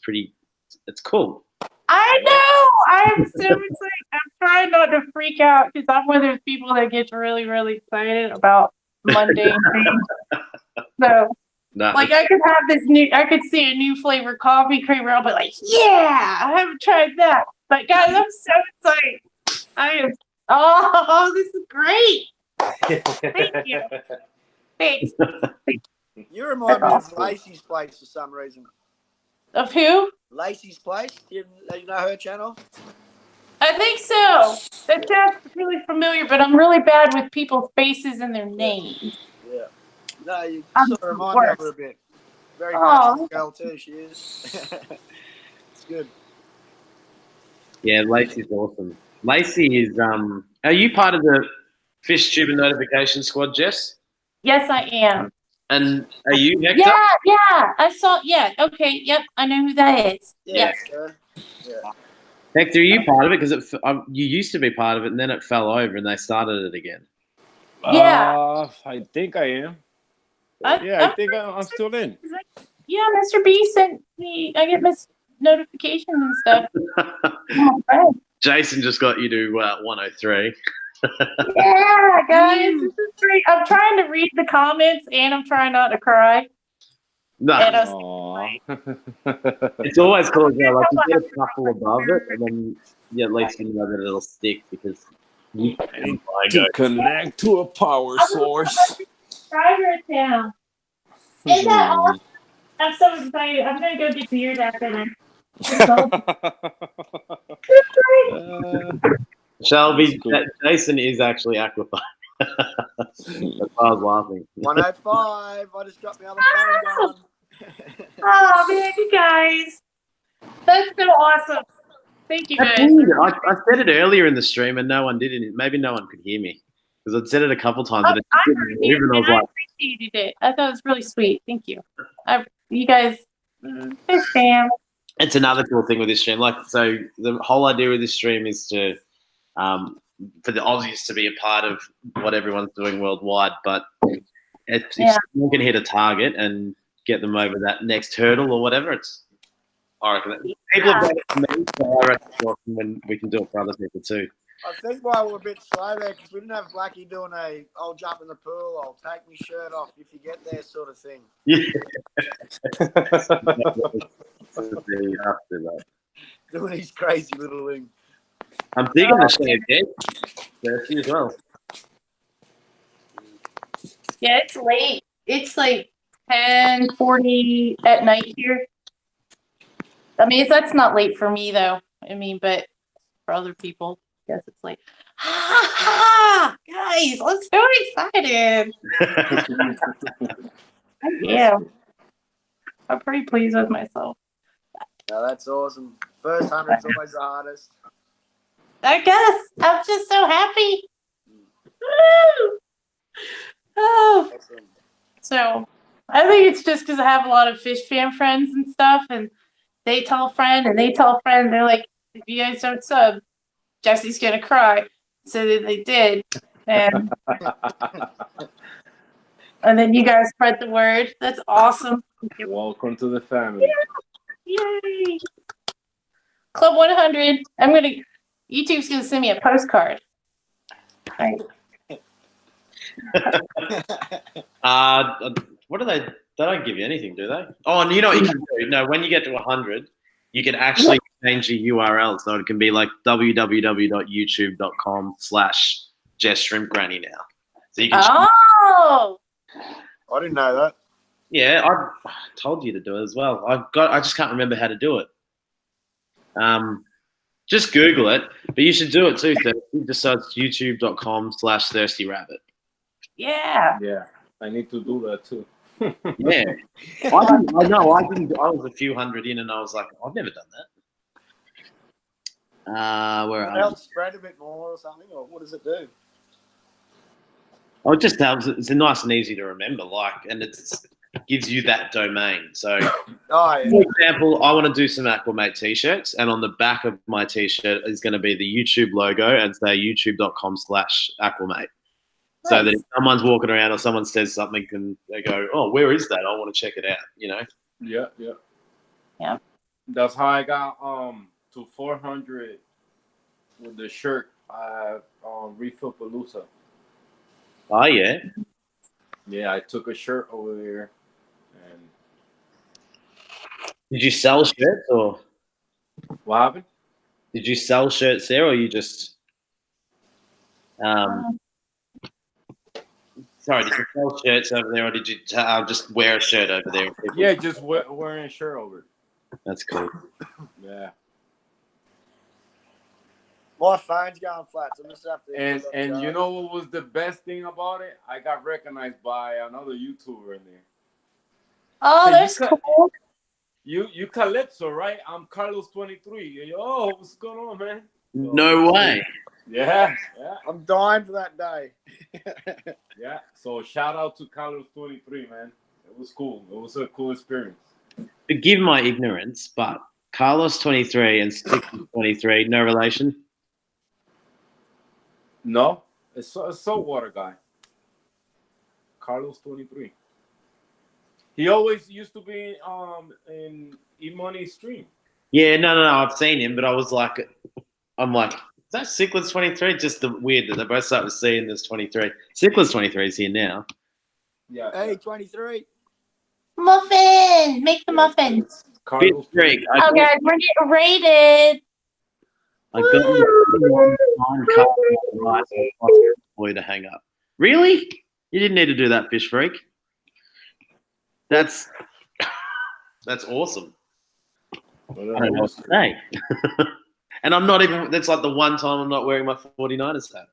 It's cool. I know. I'm so excited. I'm trying not to freak out because I'm one of those people that gets really, really excited about mundane things. So, No, like, I could see a new flavor coffee creamer. I'll be like, yeah, I haven't tried that. But guys, I'm so excited. Oh, this is great. Thank you. Thanks. You remind me of Lacey's place for some reason. Of who? Lacey's place? You know her channel? I think so. That sounds really familiar, but I'm really bad with people's faces and their names. Yeah. No, you I'm sort of remind me of her a bit. Very passionate girl too, she is. It's good. yeah, Lacey's awesome. Lacey is are you part of the Fish Tube and Notification Squad, Jess? Yes, I am. And are you Hector? Yeah. I saw. Yeah. Okay. Yep. I know who that is. Yeah. Yeah. Hector, are you part of it? Because you used to be part of it, and then it fell over, and they started it again. Yeah. I think I am. I think I'm still in. Yeah, Mr. B sent me. I get notifications and stuff. Oh, my God. Jason just got you to 103. Yeah, guys, this is great. I'm trying to read the comments and I'm trying not to cry. No, And it's always cool as well. Like you get a couple above it, and then at least you know that it'll stick because you to connect to a power source. Write it down. Is that awesome? I'm so excited. I'm gonna go get beers after this. Shelby, Jason is actually Aqua Funk. That's why I was laughing. 105. I just got my other phone going. Oh man, you guys, that's so awesome. Thank you guys. I said it earlier in the stream and no one did it. Maybe no one could hear me because I'd said it a couple times. And I appreciated it. I thought it was really sweet. Thank you. You guys, thanks, Sam. It's another cool thing with this stream. Like, so the whole idea with this stream is to for the Aussies to be a part of what everyone's doing worldwide. But if someone can hit a target and get them over that next hurdle or whatever, I reckon people have done it for me, so I reckon when we can do it for other people too. I think why we're a bit slow there because we didn't have Blackie doing I'll jump in the pool, I'll take my shirt off if you get there sort of thing. Yeah. Doing his crazy little thing. I'm digging the shade again. Thirsty as well. Yeah, it's late. It's like 10:40 at night here. I mean, that's not late for me though. I mean, but for other people, I guess it's late. Guys, I'm so excited. Yeah, I'm pretty pleased with myself. No, that's awesome. First 100's always the hardest. I guess I'm just so happy. Woo! Oh, Awesome. so I think it's just because I have a lot of fish fan friends and stuff, and they tell a friend, and they tell a friend. They're like, "If you guys don't sub, Jesse's gonna cry." So they did, and then you guys spread the word. That's awesome. Welcome to the family. Yay! Club 100. YouTube's gonna send me a postcard. Right. What do they? They don't give you anything, do they? Oh, and you know what you can do? No, when you get to 100, you can actually change your URL, so it can be like www.youtube.com/JessShrimpGranny now. So you can. Oh. I didn't know that. Yeah, I told you to do it as well. I just can't remember how to do it. Just Google it, but you should do it too. Thirsty. Just search youtube.com/thirstyrabbit. Yeah. Yeah, I need to do that too. Yeah, I know. I didn't. I was a few hundred in, and I was like, I've never done that. Where It are helps spread a bit more or something, or what does it do? Oh, it just helps. It's nice and easy to remember, and it gives you that domain. So, Oh, yeah. for example, I want to do some Aquamate t-shirts, and on the back of my t-shirt is going to be the YouTube logo and say youtube.com/Aquamate. So that if someone's walking around or someone says something, and they go, "Oh, where is that? I want to check it out." You know? Yeah. Yeah. That's how I got to 400 with the shirt at Refill Palooza. Oh yeah. Yeah, I took a shirt over there, and Did you sell shirts, or what happened? did you sell shirts there, or you just Sorry, did you sell shirts over there, or did you just wear a shirt over there? Yeah, just wearing a shirt over it. That's cool. Yeah. My phone's going flat, so I'm just have to. And you know what was the best thing about it? I got recognized by another YouTuber in there. Oh, Hey, that's cool. You Calypso, right? I'm Carlos 23. Oh, what's going on, man? No way. Yeah. I'm dying for that day. Yeah. So shout out to Carlos 23, man. It was cool. It was a cool experience. Forgive my ignorance, but Carlos 23 and Stick 23, no relation. No, it's a saltwater guy. Carlos 23. He always used to be in E-Money's stream. Yeah, no. I've seen him, but I'm like, is that Cichlids 23? Just weird that they both start with C and there's 23. Cichlids 23 is here now. Yeah. Hey, 23. Muffin! Make the muffin. Carlos. Streak. Oh, guys, we're getting rated. I got one time for you to hang up. Really? You didn't need to do that, Fish Freak. That's awesome. I don't know what to say. And I'm not even. That's like the one time I'm not wearing my 49ers hat.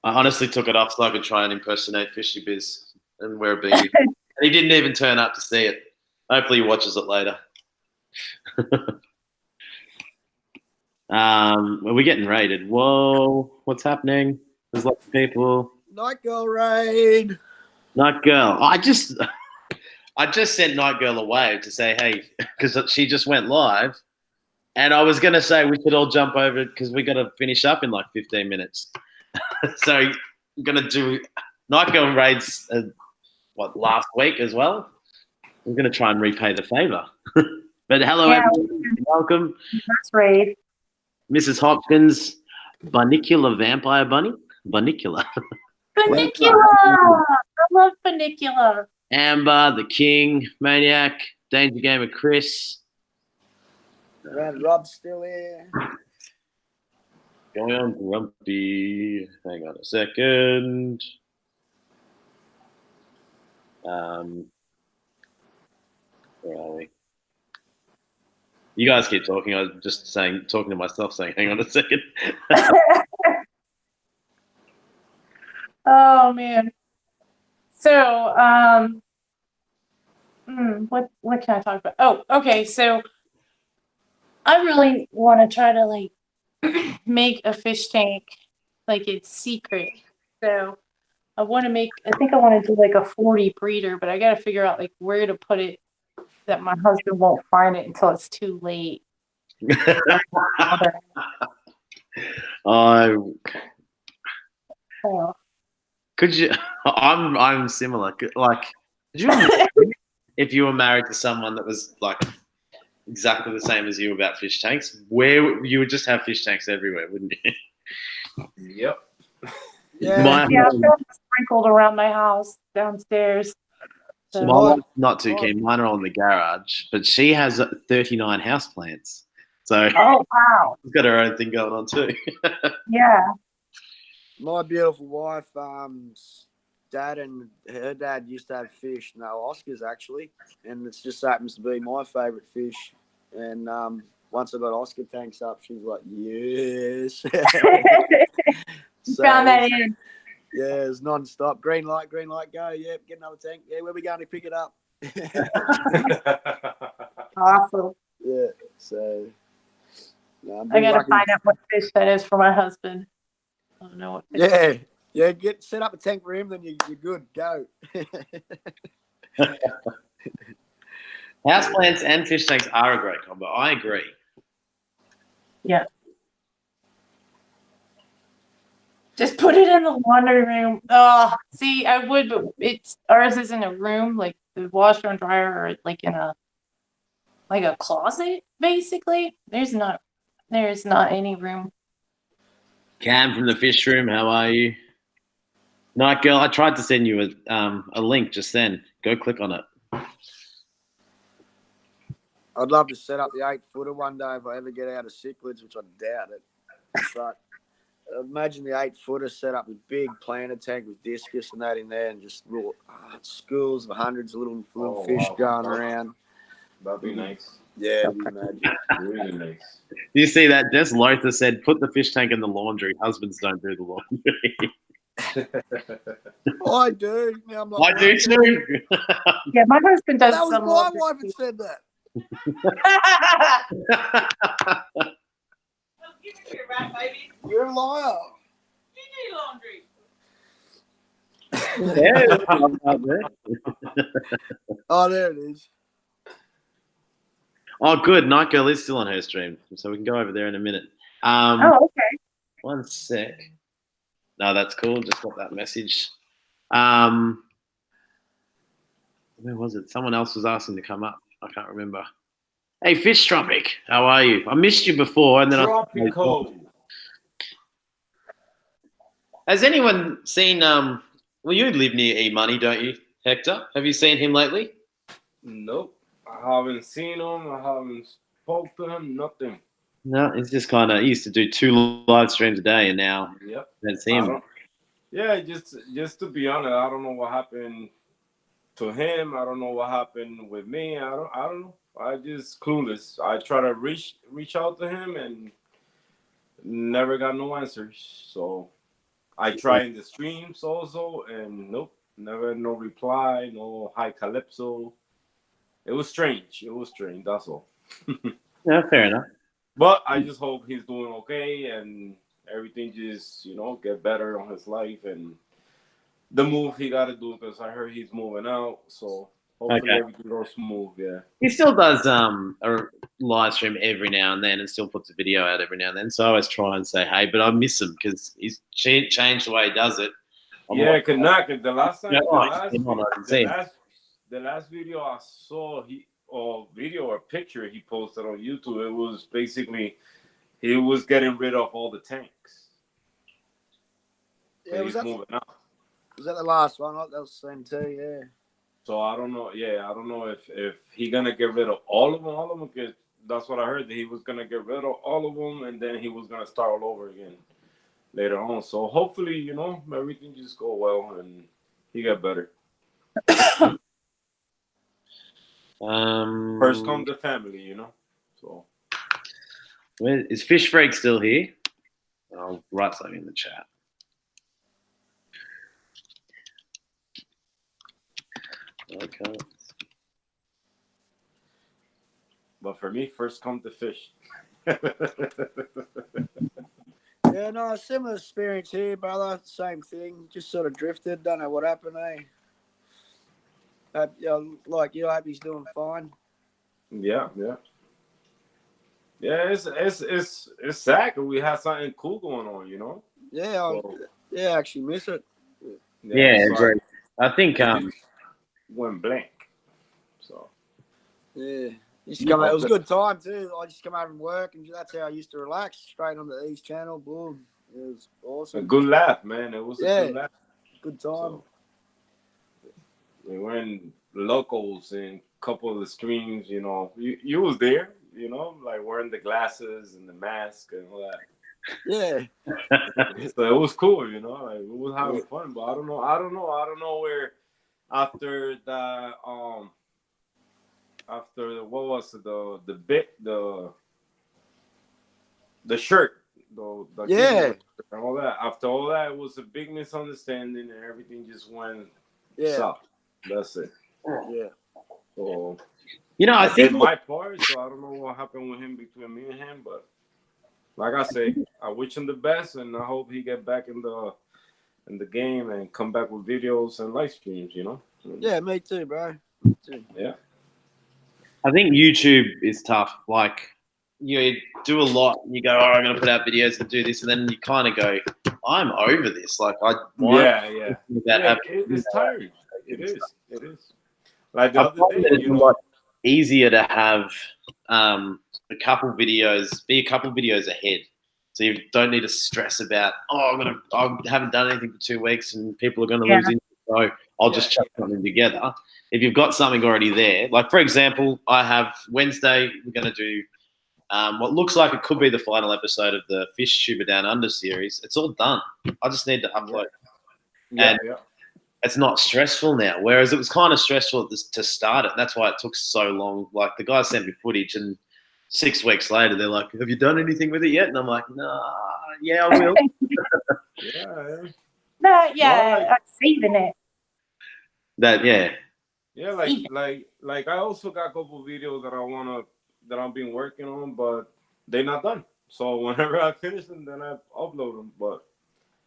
I honestly took it off so I could try and impersonate Fishy Biz and wear a beanie. And he didn't even turn up to see it. Hopefully, he watches it later. We're getting raided. Whoa, what's happening? There's lots of people. Night Girl raid. Night Girl. I just sent Night Girl a wave to say, hey, because she just went live. And I was going to say we could all jump over because we got to finish up in like 15 minutes. So I'm going to do Night Girl raids, last week as well. I'm going to try and repay the favor. But hello, everyone. Welcome. That's raid. Mrs. Hopkins, Bunicular Vampire Bunny. Bunicular. Funicula! I love Funicula. Amber, the King, Maniac, Danger Gamer Chris. Man, Rob's still here. Going on Grumpy. Hang on a second. Where are we? You guys keep talking. I was just talking to myself, saying, hang on a second. Oh, man. So, what can I talk about? Oh, okay. So, I really want to try to make a fish tank it's secret. So, I think I want to do a 40 breeder, but I got to figure out where to put it that my husband won't find it until it's too late. Could you? I'm similar. Could you imagine if you were married to someone that was exactly the same as you about fish tanks? Where you would just have fish tanks everywhere, wouldn't you? Yep. Yeah. I've got sprinkled around my house downstairs. So. My wife's not too keen. Mine are all in the garage, but she has 39 houseplants. So oh wow, she's got her own thing going on too. Yeah. My beautiful wife, dad and her dad used to have fish, no Oscars actually, and it just happens to be my favourite fish. And once I got Oscar tanks up, she's like, yes. So, Found that in. yeah, it's non-stop. Green light, go. Yep, get another tank. Yeah, where we going to pick it up? Awesome. Yeah, so I'm I pretty gotta lucky. find out what fish that is for my husband. I don't know what fish. Yeah, get set up a tank for him, then you're good. Go. Houseplants and fish tanks are a great combo. I agree. Yeah. Just put it in the laundry room. Oh, see, I would, but ours is in a room, like the washer and dryer are like in a closet, basically. There's not any room. Cam from the fish room, how are you? Night girl, I tried to send you a link just then. Go click on it. I'd love to set up the 8-footer one day if I ever get out of cichlids, which I doubt it. But imagine the 8-footer set up with big planter tank with discus and that in there, and just little schools of hundreds of little fish going around. That'd be nice. Yeah, you imagine. Really nice. Do you see that? Jess Lothar said, "Put the fish tank in the laundry. Husbands don't do the laundry." I do. Now I'm like, I do too. Yeah, my husband does that was some my laundry wife too. that said that. Give it to your rat, baby. You're a liar. You do laundry. Oh, there it is. Oh, good. Night girl is still on her stream, so we can go over there in a minute. Oh, okay. One sec. No, that's cool. Just got that message. Where was it? Someone else was asking to come up. I can't remember. Hey, Fish Tropic, how are you? I missed you before, and then Tropical. Has anyone seen? Well, you live near E Money, don't you, Hector? Have you seen him lately? Nope. I haven't seen him. I haven't spoke to him. Nothing. No, it's just kind of. He used to do 2 live streams a day, and now Yep. I don't see him. Yeah, just to be honest, I don't know what happened to him. I don't know what happened with me. I don't know. I just clueless. I try to reach out to him and never got no answers. So I try in the streams also, and nope, never no reply, no hi Calypso. It was strange. That's all. Yeah, fair enough. But I just hope he's doing okay and everything just, get better on his life and the move he got to do, because I heard he's moving out. So hopefully everything goes smooth. Yeah. He still does a live stream every now and then, and still puts a video out every now and then. So I always try and say hey, but I miss him because he's changed the way he does it. Yeah, cause the last time, the last video I saw, video or picture he posted on YouTube, it was basically he was getting rid of all the tanks. Yeah, he's moving out. Was that the last one? That was the same too, yeah. So I don't know. Yeah, I don't know if he gonna get rid of all of them. Because that's what I heard, that he was gonna get rid of all of them, and then he was gonna start all over again later on. So hopefully, everything just go well and he get better. First come the family, So is Fish Freak still here? I'll write something in the chat. Okay. But for me, first come the fish. Yeah, no, similar experience here, brother. Same thing. Just sort of drifted. Don't know what happened, eh? Like you, I hope he's doing fine. Yeah. Yeah, it's sad 'cause we had something cool going on, Yeah, I actually miss it. Yeah, great. I think went blank. So yeah, used to come out. It was a good time too. I just come over from work, and that's how I used to relax. Straight on the East Channel, boom. It was awesome. A good laugh, man. It was a good laugh. Good time. So, we were in locals and a couple of the streams. You was there. Like wearing the glasses and the mask and all that. Yeah. So it was cool. Like we was having fun. But I don't know where after the what was it, the the shirt, the Yeah. and all that. After all that, it was a big misunderstanding, and everything just went south. That's it. Yeah. So, I I think did my part, so I don't know what happened with him between me and him, but like I say, I wish him the best, and I hope he get back in the game and come back with videos and live streams. Yeah, me too, bro. Me too. Yeah. I think YouTube is tough. Like, you do a lot, and you go, "Oh, I'm going to put out videos and do this," and then you kind of go, "I'm over this." Like, Yeah. It's tiring. It is. Like the I other find day, that it's a lot easier to have a couple videos ahead, so you don't need to stress about, I haven't done anything for 2 weeks and people are going to lose interest, so I'll just chuck something together. If you've got something already there, like for example, I have Wednesday, we're going to do what looks like it could be the final episode of the Fish Tuber Down Under series. It's all done. I just need to upload. And it's not stressful now, whereas it was kind of stressful to start it. That's why it took so long. Like, the guys sent me footage, and 6 weeks later, they're like, "Have you done anything with it yet?" And I'm like, "Nah, yeah, I will." I'm saving it. Like I also got a couple videos that I've been working on, but they're not done. So whenever I finish them, then I upload them. But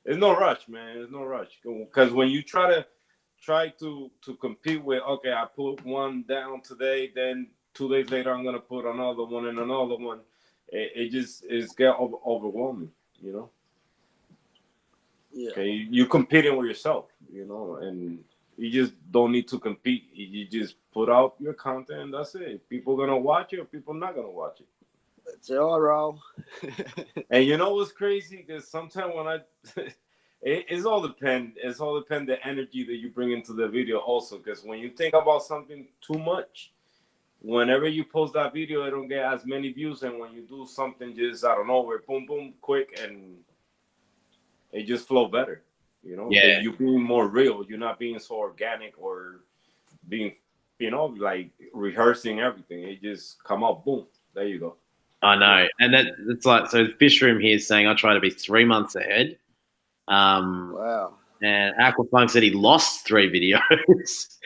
it's no rush, man. There's no rush, because when you try to compete with, okay, I put one down today, then 2 days later I'm gonna put another one and another one. It just get overwhelming, Yeah. Okay, you're competing with yourself, and you just don't need to compete. You just put out your content, and that's it. People gonna watch it, or people not gonna watch it. That's how I roll. And you know what's crazy? Because sometimes when it's all depend the energy that you bring into the video also. Because when you think about something too much, whenever you post that video, it don't get as many views. And when you do something just out of nowhere, boom, boom, quick, and it just flow better. Yeah. You're being more real. You're not being so organic or being, like rehearsing everything. It just come out, boom. There you go. I know, and it's like, so Fish Room here is saying I try to be 3 months ahead. Wow. And Aqua Funk said he lost 3 videos.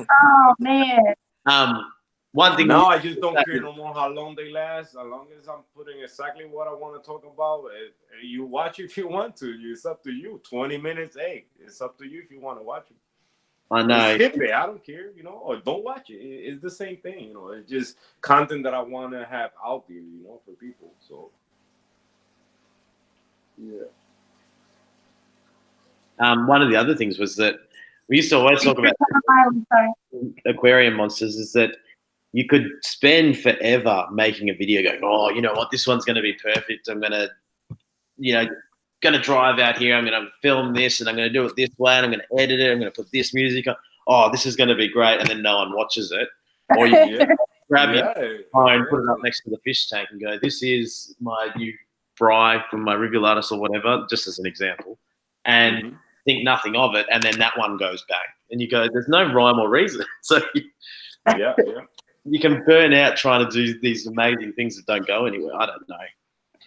Oh man. One thing. Now I just don't care no more how long they last. As long as I'm putting exactly what I want to talk about, you watch if you want to. It's up to you. 20 minutes, hey, it's up to you if you want to watch it. I know. Skip it. I don't care, or don't watch it. It's the same thing, It's just content that I want to have out there, for people. So, yeah. One of the other things was that we used to always talk about aquarium monsters, is that you could spend forever making a video going, "Oh, you know what? This one's going to be perfect. I'm going to, going to drive out here. I'm going to film this, and I'm going to do it this way, and I'm going to edit it. I'm going to put this music on. Oh, this is going to be great." And then no one watches it. Or you grab your phone, put it up next to the fish tank, and go, "This is my new fry from my Rivulatus," or whatever, just as an example. And think nothing of it, and then that one goes back. And you go, there's no rhyme or reason. So you can burn out trying to do these amazing things that don't go anywhere. I don't know.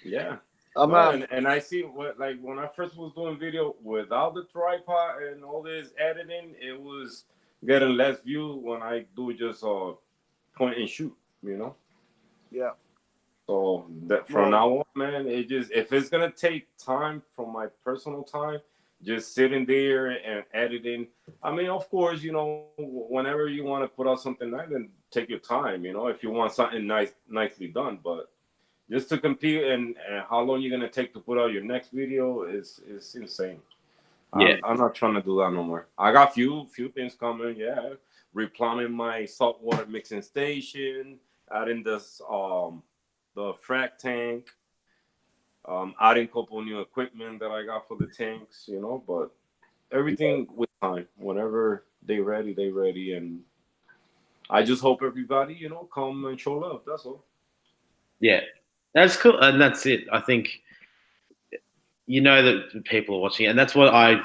Yeah. And I see when I first was doing video without the tripod and all this editing, it was getting less views when I do just point and shoot, Yeah. So that from now on, man, if it's gonna take time from my personal time, just sitting there and editing. I mean, of course, whenever you want to put out something nice, then take your time, if you want something nicely done. But just to compete and how long you're gonna take to put out your next video is insane. Yeah, I'm not trying to do that no more. I got few things coming. Yeah, replumbing my saltwater mixing station, adding this the frac tank. Adding a couple new equipment that I got for the tanks, but everything with time. Whenever they ready, and I just hope everybody, come and show love. That's all. Yeah, that's cool, and that's it. I think that people are watching, and that's what I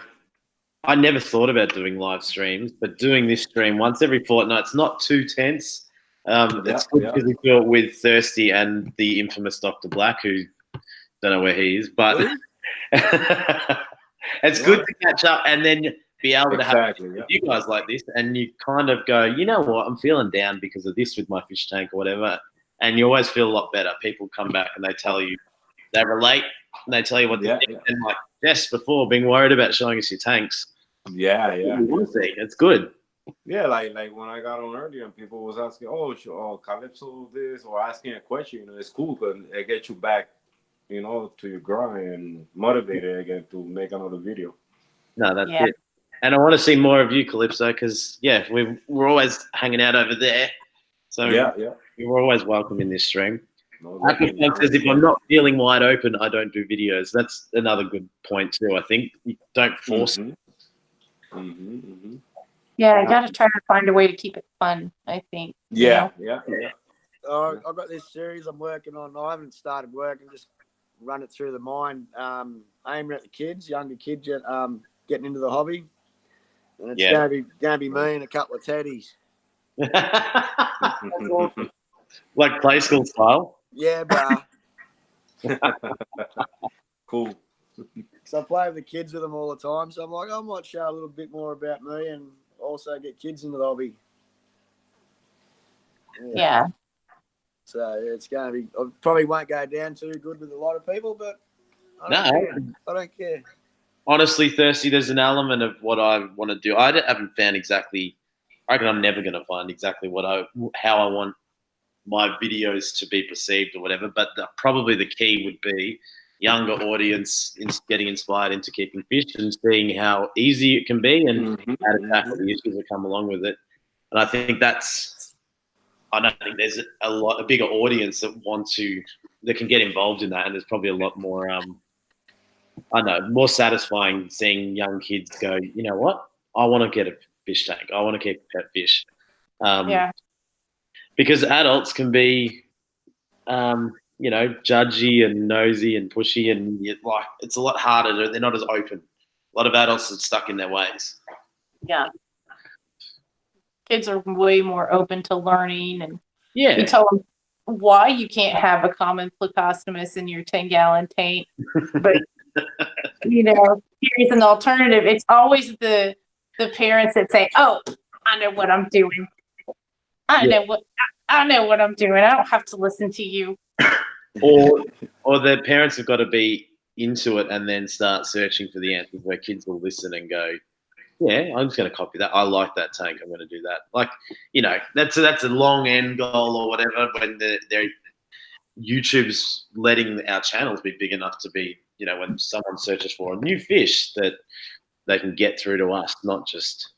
never thought about doing live streams, but doing this stream once every fortnight, it's not too tense. It's good because we do it with Thirsty and the infamous Dr. Black, who Don't know where he is, but it's good to catch up and then be able to have you guys like this, and you kind of go, you know what, I'm feeling down because of this with my fish tank or whatever, and you always feel a lot better. People come back and they tell you, they relate, and they tell you what they think. And like Jess before, being worried about showing us your tanks. Yeah. It's good. Yeah, like when I got on earlier and people was asking, Calypso this, or asking a question, it's cool because it gets you back, to your grind and motivated again to make another video. No, that's it. And I want to see more of you, Calypso, because we're always hanging out over there. So you're always welcome in this stream. Aqua Funk says, if I'm not feeling wide open, I don't do videos. That's another good point too. I think you don't force it. Yeah, I gotta try to find a way to keep it fun, I think. Yeah. I've got this series I'm working on. I haven't started working, just run it through the mind, aiming at the kids, younger kids getting into the hobby. And it's gonna be me and a couple of teddies. Like play school style? Yeah, bruh. Cool. So I play with the kids with them all the time. So I'm like, I might show a little bit more about me and also get kids into the hobby. Yeah. So it's going to be, I probably won't go down too good with a lot of people, but I don't care. Honestly, Thirsty, there's an element of what I want to do. I haven't found exactly, I reckon I'm never going to find exactly how I want my videos to be perceived or whatever, but probably the key would be younger audience getting inspired into keeping fish and seeing how easy it can be and how to tackle the issues that come along with it. And I think I don't think there's a bigger audience that can get involved in that, and there's probably a lot more more satisfying seeing young kids go, you know what, I want to get a fish tank, I want to keep a pet fish. Because adults can be judgy and nosy and pushy, and it's a lot harder. They're not as open. A lot of adults are stuck in their ways. Yeah. Kids are way more open to learning, and you tell them why you can't have a common plecostomus in your 10-gallon tank, but here's an alternative. It's always the parents that say, "Oh, I know what I'm doing. I know what I'm doing. I don't have to listen to you." Or the parents have got to be into it and then start searching for the answers, where kids will listen and go, yeah, I'm just going to copy that. I like that tank. I'm going to do that. Like, that's a long end goal or whatever, when they're YouTube's letting our channels be big enough to be, when someone searches for a new fish, that they can get through to us, not just,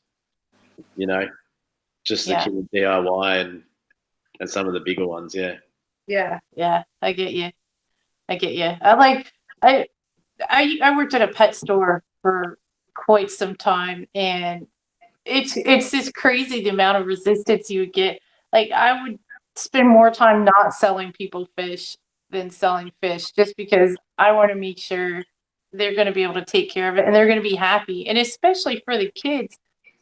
just the kid DIY and some of the bigger ones. Yeah. Yeah. I get you. I worked at a pet store for quite some time, and it's just crazy the amount of resistance you would get. Like, I would spend more time not selling people fish than selling fish, just because I want to make sure they're going to be able to take care of it and they're going to be happy. And especially for the kids,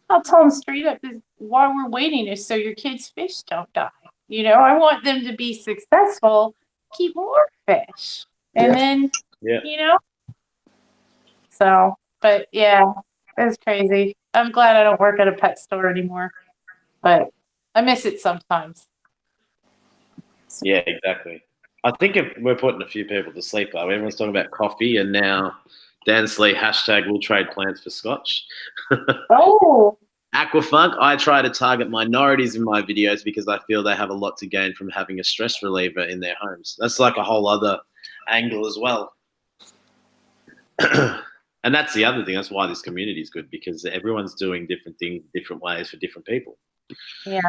I'll tell them straight up, why we're waiting is so your kids' fish don't die. I want them to be successful, keep more fish, and then so. But yeah, it's crazy. I'm glad I don't work at a pet store anymore, but I miss it sometimes. Yeah, exactly. I think if we're putting a few people to sleep, though. Everyone's talking about coffee, and now Dan Slee, #we'll trade plants for scotch. Oh. Aqua Funk, I try to target minorities in my videos because I feel they have a lot to gain from having a stress reliever in their homes. That's like a whole other angle as well. And that's the other thing. That's why this community is good, because everyone's doing different things, different ways for different people. Yeah.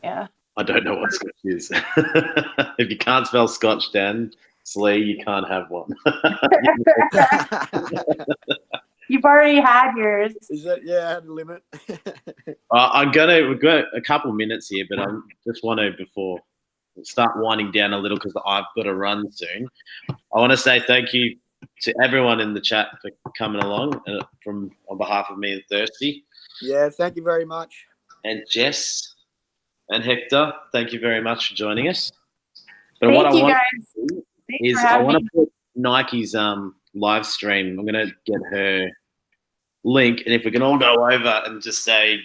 I don't know what scotch is. If you can't spell scotch, Dan Slee, you can't have one. You've already had yours. Is that, I had a limit. We've got a couple minutes here, but I just want to, before we start winding down a little, because I've got to run soon, I want to say thank you to everyone in the chat for coming along on behalf of me and Thirsty. Yeah, thank you very much. And Jess and Hector, thank you very much for joining us. But Thank you, guys. is I want to put Nike's live stream. I'm gonna get her link, and if we can all go over and just say,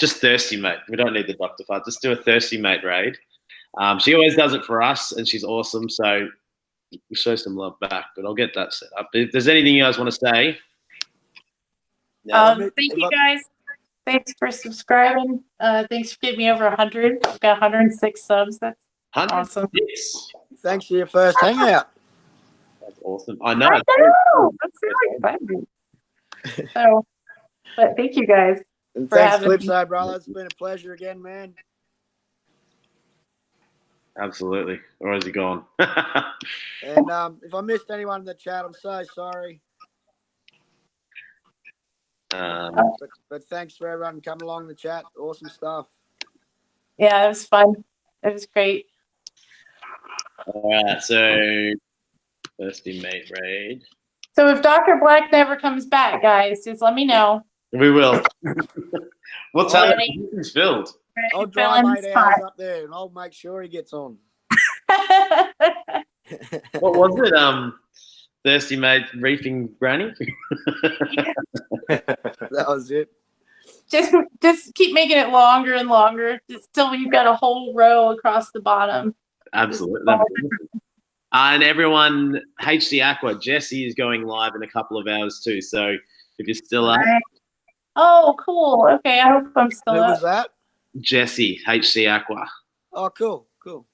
just thirsty mate. We don't need the Dr. Fart. Just do a thirsty mate raid. She always does it for us, and she's awesome. So we show some love back. But I'll get that set up. If there's anything you guys want to say, thank you guys. Thanks for subscribing. Thanks for getting me over 100. I've got 106 subs. That's awesome. Thanks for your first hangout. That's awesome. I know. I know. That's so exciting. So, but thank you guys. And for thanks, having me. Clipside, brother. It's been a pleasure again, man. Absolutely. Or is he gone? And if I missed anyone in the chat, I'm so sorry. But thanks for everyone coming along the chat. Awesome stuff. Yeah, it was fun. It was great. All right. So, thirsty mate raid. So if Dr. Black never comes back, guys, just let me know. We will. We'll tell him he's filled. I'll drive 8 hours up there and I'll make sure he gets on. What was it? Thirsty mate reefing granny? That was it. Just keep making it longer and longer till we've got a whole row across the bottom. Absolutely. And everyone, HC Aqua, Jesse is going live in a couple of hours too. So if you're still up. Oh, cool. Okay, I hope I'm still Who up. was that? Jesse, HC Aqua. Oh, cool. Cool.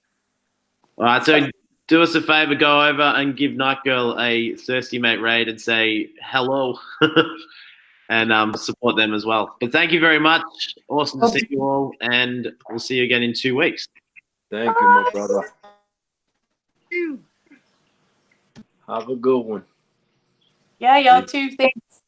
All right, so do us a favor, go over and give Night Girl a thirsty mate raid and say hello and support them as well. But thank you very much. Awesome to see you all, and we'll see you again in 2 weeks. Thank you, my brother. Have a good one. Yeah, y'all too. Thanks.